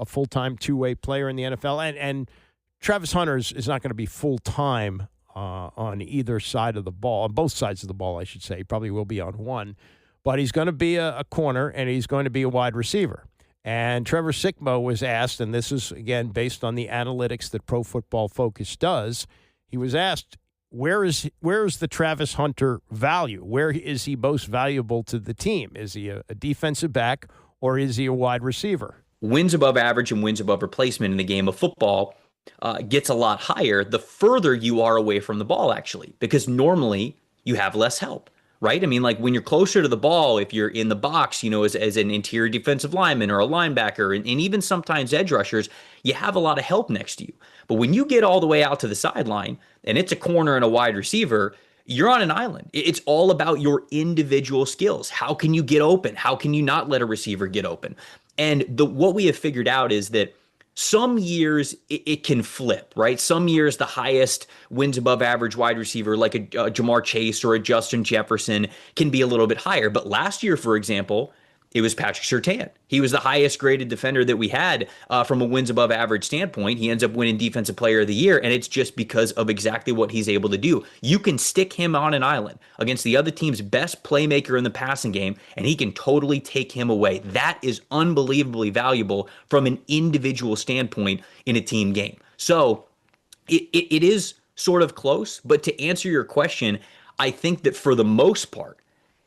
full-time two-way player in the NFL. And Travis Hunter is not going to be full-time on either side of the ball, on both sides of the ball, I should say. He probably will be on one. But he's going to be a corner, and he's going to be a wide receiver. And Trevor Sikkema was asked, and this is, again, based on the analytics that Pro Football Focus does, he was asked, where is the Travis Hunter value? Where is he most valuable to the team? Is he a defensive back, or is he a wide receiver? Wins above average and wins above replacement in the game of football gets a lot higher the further you are away from the ball, actually, because normally you have less help, right? I mean, like when you're closer to the ball, if you're in the box, as an interior defensive lineman or a linebacker, and even sometimes edge rushers, you have a lot of help next to you. But when you get all the way out to the sideline and it's a corner and a wide receiver, you're on an island. It's all about your individual skills. How can you get open? How can you not let a receiver get open? And what we have figured out is that some years it can flip, right? Some years the highest wins above average wide receiver like a Jamar Chase or a Justin Jefferson can be a little bit higher. But last year, for example, it was Patrick Surtain. He was the highest graded defender that we had from a wins above average standpoint. He ends up winning Defensive Player of the Year, and it's just because of exactly what he's able to do. You can stick him on an island against the other team's best playmaker in the passing game, and he can totally take him away. That is unbelievably valuable from an individual standpoint in a team game. So it is sort of close, but to answer your question, I think that for the most part,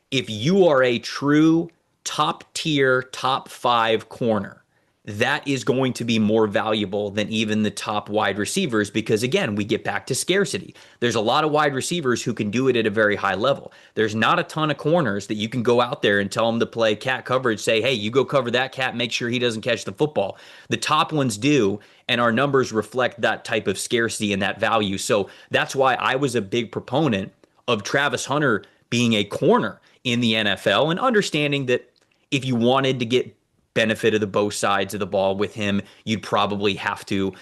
if you are a true top tier, top 5 corner, that is going to be more valuable than even the top wide receivers because, again, we get back to scarcity. There's a lot of wide receivers who can do it at a very high level. There's not a ton of corners that you can go out there and tell them to play cat coverage, say, hey, you go cover that cat, make sure he doesn't catch the football. The top ones do, and our numbers reflect that type of scarcity and that value. So that's why I was a big proponent of Travis Hunter being a corner in the NFL and understanding that if you wanted to get benefit of the both sides of the ball with him, you'd probably have to,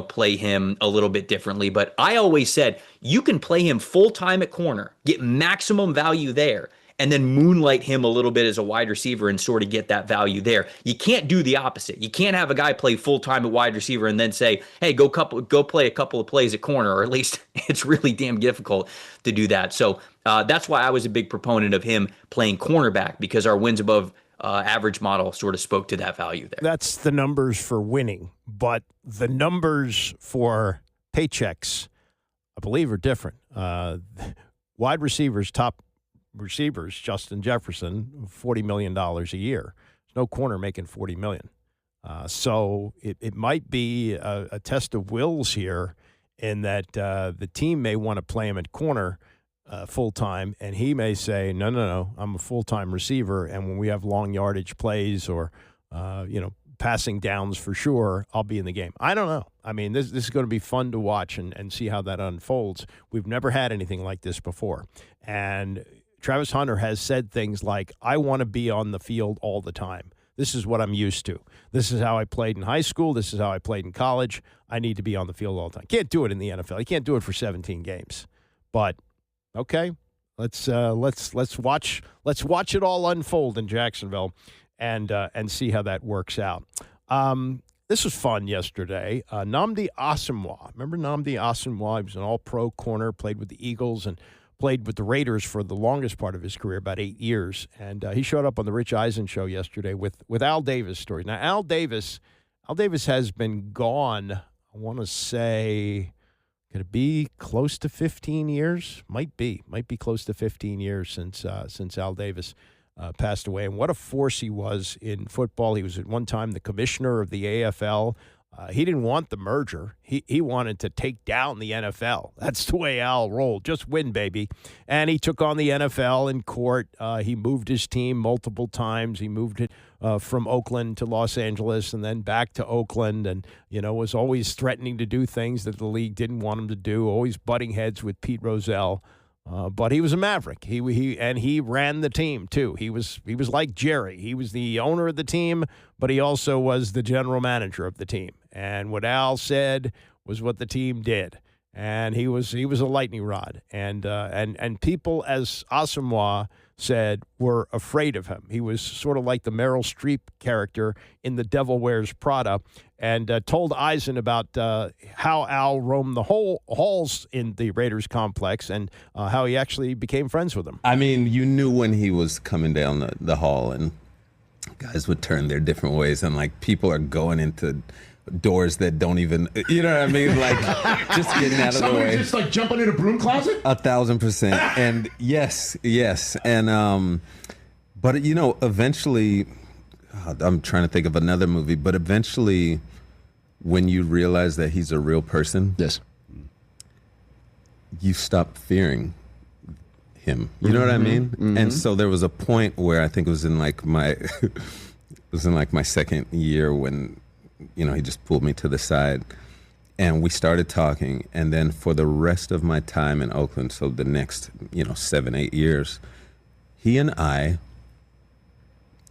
play him a little bit differently. But I always said you can play him full-time at corner, get maximum value there, and then moonlight him a little bit as a wide receiver and sort of get that value there. You can't do the opposite. You can't have a guy play full-time at wide receiver and then say, hey, go play a couple of plays at corner, or at least it's really damn difficult to do that. So that's why I was a big proponent of him playing cornerback, because our wins above average model sort of spoke to that value there. That's the numbers for winning, but the numbers for paychecks, I believe, are different. Wide receivers, top receivers, Justin Jefferson, $40 million a year. There's no corner making $40 million. So it might be a test of wills here in that the team may want to play him at corner full-time, and he may say, no, I'm a full-time receiver, and when we have long yardage plays or, passing downs for sure, I'll be in the game. I don't know. I mean, this is going to be fun to watch and see how that unfolds. We've never had anything like this before. And Travis Hunter has said things like, I want to be on the field all the time. This is what I'm used to. This is how I played in high school. This is how I played in college. I need to be on the field all the time. Can't do it in the NFL. You can't do it for 17 games. But okay, let's watch it all unfold in Jacksonville, and see how that works out. This was fun yesterday. Nnamdi Asomugha, remember Nnamdi Asomugha? He was an All-Pro corner, played with the Eagles and played with the Raiders for the longest part of his career, about 8 years. And he showed up on the Rich Eisen show yesterday with Al Davis stories. Now Al Davis has been gone, I want to say, could it be close to 15 years? Might be close to 15 years since Al Davis passed away. And what a force he was in football. He was at one time the commissioner of the AFL. He didn't want the merger. He wanted to take down the NFL. That's the way Al rolled. Just win, baby. And he took on the NFL in court. He moved his team multiple times. He moved it from Oakland to Los Angeles and then back to Oakland, and was always threatening to do things that the league didn't want him to do, always butting heads with Pete Rozelle. But he was a maverick. He ran the team too. He was like Jerry. He was the owner of the team, but he also was the general manager of the team. And what Al said was what the team did. and he was a lightning rod, and people, as Asamoah said, were afraid of him. He was sort of like the Meryl Streep character in The Devil Wears Prada, and told Eisen about how Al roamed the halls in the Raiders complex and how he actually became friends with him. I mean, you knew when he was coming down the hall, and guys would turn their different ways, and like people are going into doors that don't even, you know what I mean? Like just getting out of the way. Just like jumping in a broom closet? 1,000%. And yes. And, but eventually, I'm trying to think of another movie, but eventually when you realize that he's a real person, yes, you stop fearing him. You know what I mean? Mm-hmm. And so there was a point where I think it was in like my second year when, he just pulled me to the side and we started talking. And then for the rest of my time in Oakland, so the next, 7-8 years, he and I,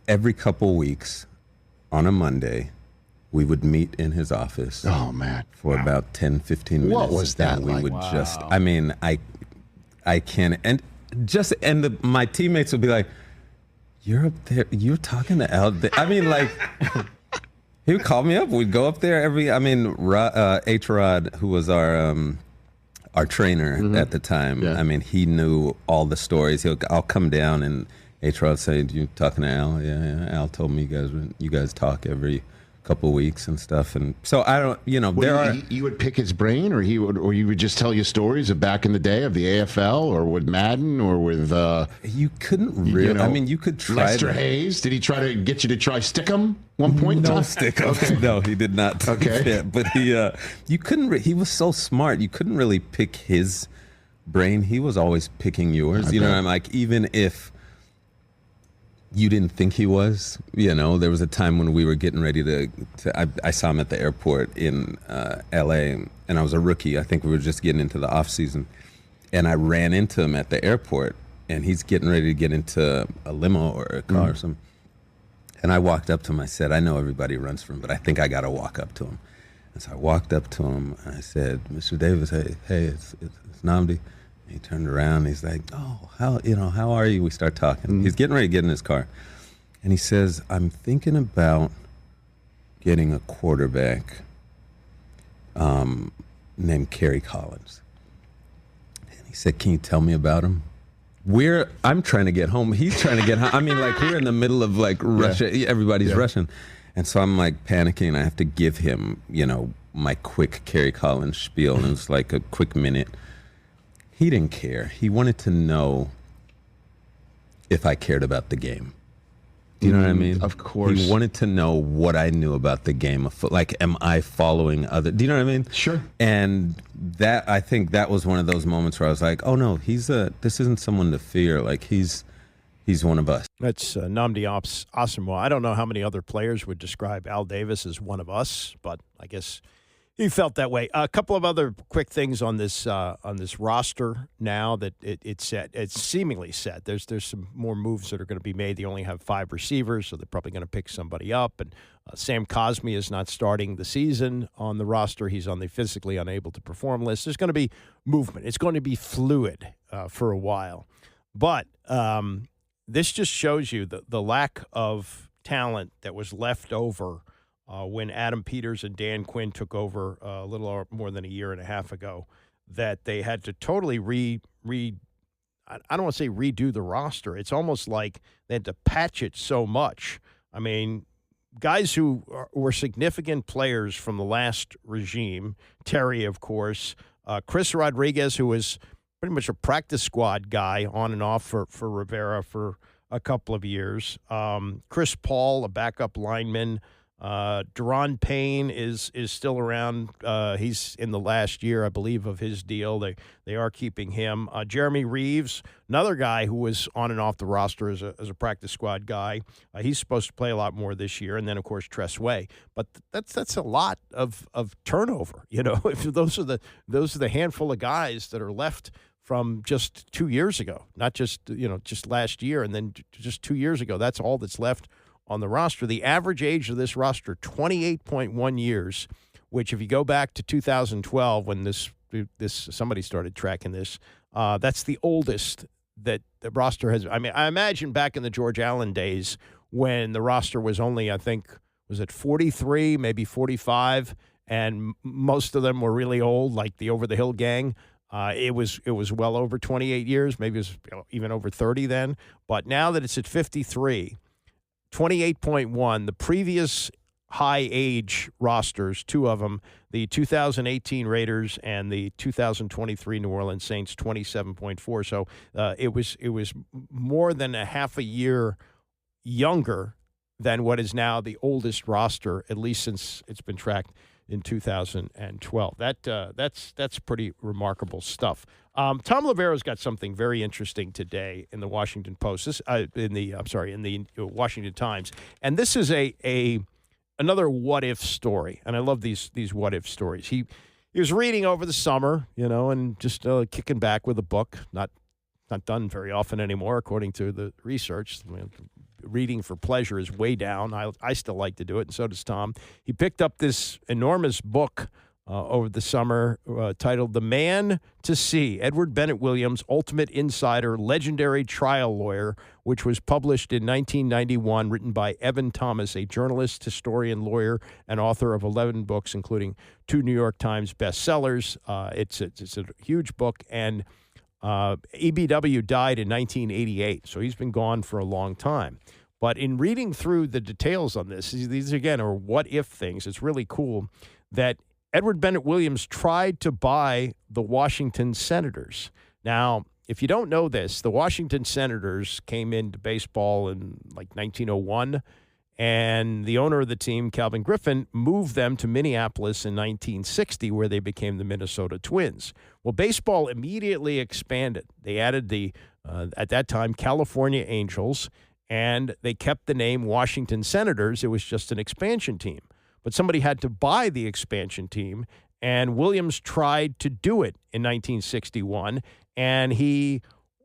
every couple weeks on a Monday, we would meet in his office. Oh, man. For about 10, 15 minutes. What was that and we like? would just, I mean, I can't, my teammates would be like, you're up there, you're talking to Al. I mean, like, he would call me up. We'd go up there H-Rod, who was our trainer at the time. Yeah. I mean, he knew all the stories. I'll come down and H-Rod would say, you talking to Al? Yeah. Al told me you guys talk every couple weeks and stuff. And so I don't, you would pick his brain, or you would just tell you stories of back in the day of the AFL or with Madden or with you couldn't really, I mean, you could try Lester Hayes. Did he try to get you to try Stickum one point? No Stickum. Okay. No, he did not. Okay. But you couldn't, he was so smart. You couldn't really pick his brain. He was always picking yours. I'm like, even if you didn't think he was, there was a time when we were getting ready to I saw him at the airport in LA, and I was a rookie. I think we were just getting into the off season, and I ran into him at the airport, and he's getting ready to get into a limo or a car or something. And I walked up to him. I said, I know everybody runs from him, but I think I got to walk up to him. And so I walked up to him, and I said, Mr. Davis, hey, it's Nnamdi. He turned around. He's like, "Oh, how are you?" We start talking. Mm-hmm. He's getting ready to get in his car, and he says, "I'm thinking about getting a quarterback named Kerry Collins." And he said, "Can you tell me about him?" I'm trying to get home. He's trying to get home. I mean, like we're in the middle of like Russia. Yeah. Everybody's rushing, and so I'm like panicking. I have to give him, my quick Kerry Collins spiel, and it's like a quick minute. He didn't care. He wanted to know if I cared about the game. Do you know what I mean? Of course. He wanted to know what I knew about the game of football. Like, am I following other? Do you know what I mean? Sure. And I think that was one of those moments where I was like, oh no, this isn't someone to fear. Like he's one of us. That's Nnamdi Asamoah. I don't know how many other players would describe Al Davis as one of us, but I guess he felt that way. A couple of other quick things on this roster now that it's set. It's seemingly set. There's some more moves that are going to be made. They only have 5 receivers, so they're probably going to pick somebody up. And Sam Cosmi is not starting the season on the roster. He's on the physically unable to perform list. There's going to be movement. It's going to be fluid for a while. But this just shows you the lack of talent that was left over when Adam Peters and Dan Quinn took over a little more than a year and a half ago, that they had to totally I don't want to say redo the roster. It's almost like they had to patch it so much. I mean, guys who were significant players from the last regime, Terry, of course, Chris Rodriguez, who was pretty much a practice squad guy on and off for Rivera for a couple of years. Chris Paul, a backup lineman. Deron Payne is still around. He's in the last year, I believe, of his deal. They are keeping him. Jeremy Reeves, another guy who was on and off the roster as a practice squad guy. He's supposed to play a lot more this year. And then, of course, Tress Way. But that's a lot of turnover. If those are the handful of guys that are left from just 2 years ago, not just last year, and then just 2 years ago. That's all that's left on the roster. The average age of this roster, 28.1 years, which if you go back to 2012 when this somebody started tracking this. That's the oldest that the roster has. I mean, I imagine back in the George Allen days when the roster was only, I think, was it 43, maybe 45, and most of them were really old, like the Over the Hill gang. It was well over 28 years, maybe it was even over 30 then. But now that it's at 53, 28.1, the previous high age rosters, two of them, the 2018 Raiders and the 2023 New Orleans Saints, 27.4. So it was more than a half a year younger than what is now the oldest roster, at least since it's been tracked in 2012. That's pretty remarkable stuff. Tom Lovero's got something very interesting today in the Washington Post. In the Washington Times, and this is another what if story. And I love these what if stories. He was reading over the summer, and just kicking back with a book. Not done very often anymore, according to the research. Reading for pleasure is way down. I still like to do it, and so does Tom. He picked up this enormous book over the summer titled The Man to See, Edward Bennett Williams, Ultimate Insider, Legendary Trial Lawyer, which was published in 1991, written by Evan Thomas, a journalist, historian, lawyer, and author of 11 books, including 2 New York Times bestsellers. It's a huge book, and EBW died in 1988, so he's been gone for a long time. But in reading through the details on this, these again are what-if things. It's really cool that Edward Bennett Williams tried to buy the Washington Senators. Now, if you don't know this, the Washington Senators came into baseball in like 1901, and the owner of the team, Calvin Griffin, moved them to Minneapolis in 1960, where they became the Minnesota Twins. Well, baseball immediately expanded. They added the, at that time, California Angels, and they kept the name Washington Senators. It was just an expansion team. But somebody had to buy the expansion team, and Williams tried to do it in 1961, and he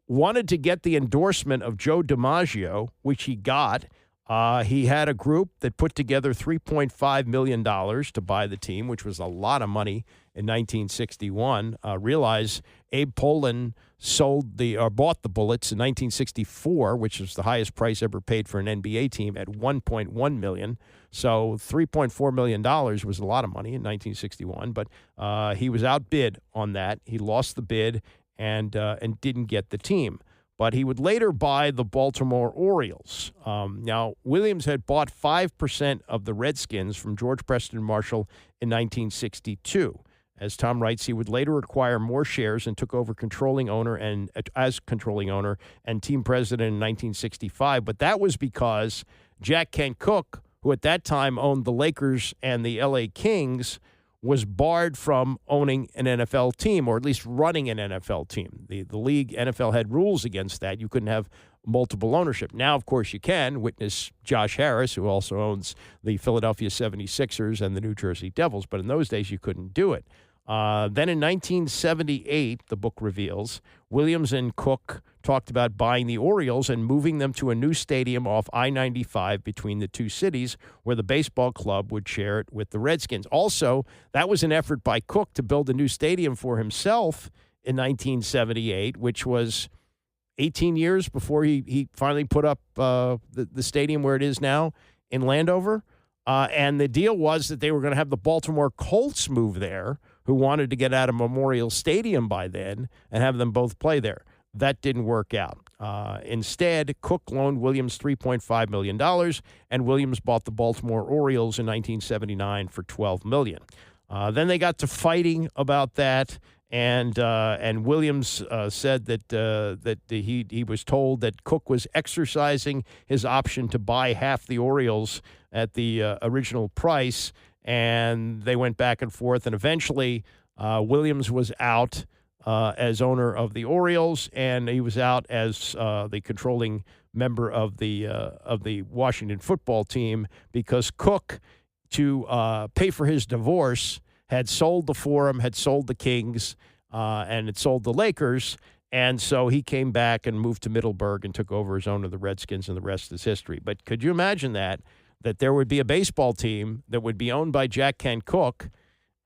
wanted to get the endorsement of Joe DiMaggio, which he got. He had a group that put together $3.5 million to buy the team, which was a lot of money in 1961. Realize Abe Pollin bought the Bullets in 1964, which was the highest price ever paid for an NBA team, at $1.1 million. So $3.4 million was a lot of money in 1961, but he was outbid on that. He lost the bid and didn't get the team. But he would later buy the Baltimore Orioles. Now, Williams had bought 5% of the Redskins from George Preston Marshall in 1962. As Tom writes, he would later acquire more shares and took over controlling owner and team president in 1965. But that was because Jack Kent Cooke, who at that time owned the Lakers and the LA Kings, was barred from owning an NFL team, or at least running an NFL team. The league, NFL, had rules against that. You couldn't have multiple ownership. Now, of course, you can. Witness Josh Harris, who also owns the Philadelphia 76ers and the New Jersey Devils. But in those days, you couldn't do it. Then in 1978, the book reveals, Williams and Cooke talked about buying the Orioles and moving them to a new stadium off I-95 between the two cities, where the baseball club would share it with the Redskins. Also, that was an effort by Cooke to build a new stadium for himself in 1978, which was 18 years before he finally put up the stadium where it is now in Landover. And the deal was that they were going to have the Baltimore Colts move there, who wanted to get out of Memorial Stadium by then, and have them both play there. That didn't work out. Instead, Cooke loaned Williams $3.5 million, and Williams bought the Baltimore Orioles in 1979 for $12 million. Then they got to fighting about that, and Williams said that he was told that Cooke was exercising his option to buy half the Orioles at the original price, and they went back and forth, and eventually Williams was out as owner of the Orioles, and he was out as the controlling member of the Washington football team, because Cooke, to pay for his divorce, had sold the Forum, had sold the Kings, and had sold the Lakers. And so he came back and moved to Middleburg and took over as owner of the Redskins, and the rest is history. But could you imagine that there would be a baseball team that would be owned by Jack Kent Cooke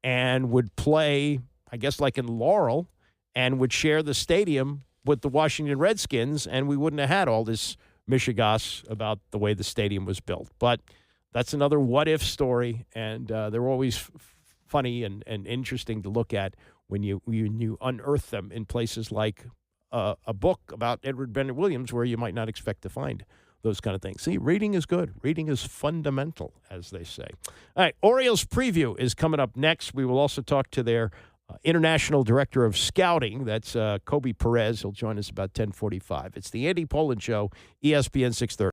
and would play, I guess like in Laurel, and would share the stadium with the Washington Redskins, and we wouldn't have had all this mishigas about the way the stadium was built. But that's another what-if story, and they're always funny and interesting to look at when you unearth them in places like a book about Edward Bennett Williams, where you might not expect to find those kind of things. See, reading is good. Reading is fundamental, as they say. All right, Orioles preview is coming up next. We will also talk to their international director of scouting. That's Kobe Perez. He'll join us about 10:45. It's the Andy Pollin Show, ESPN 630.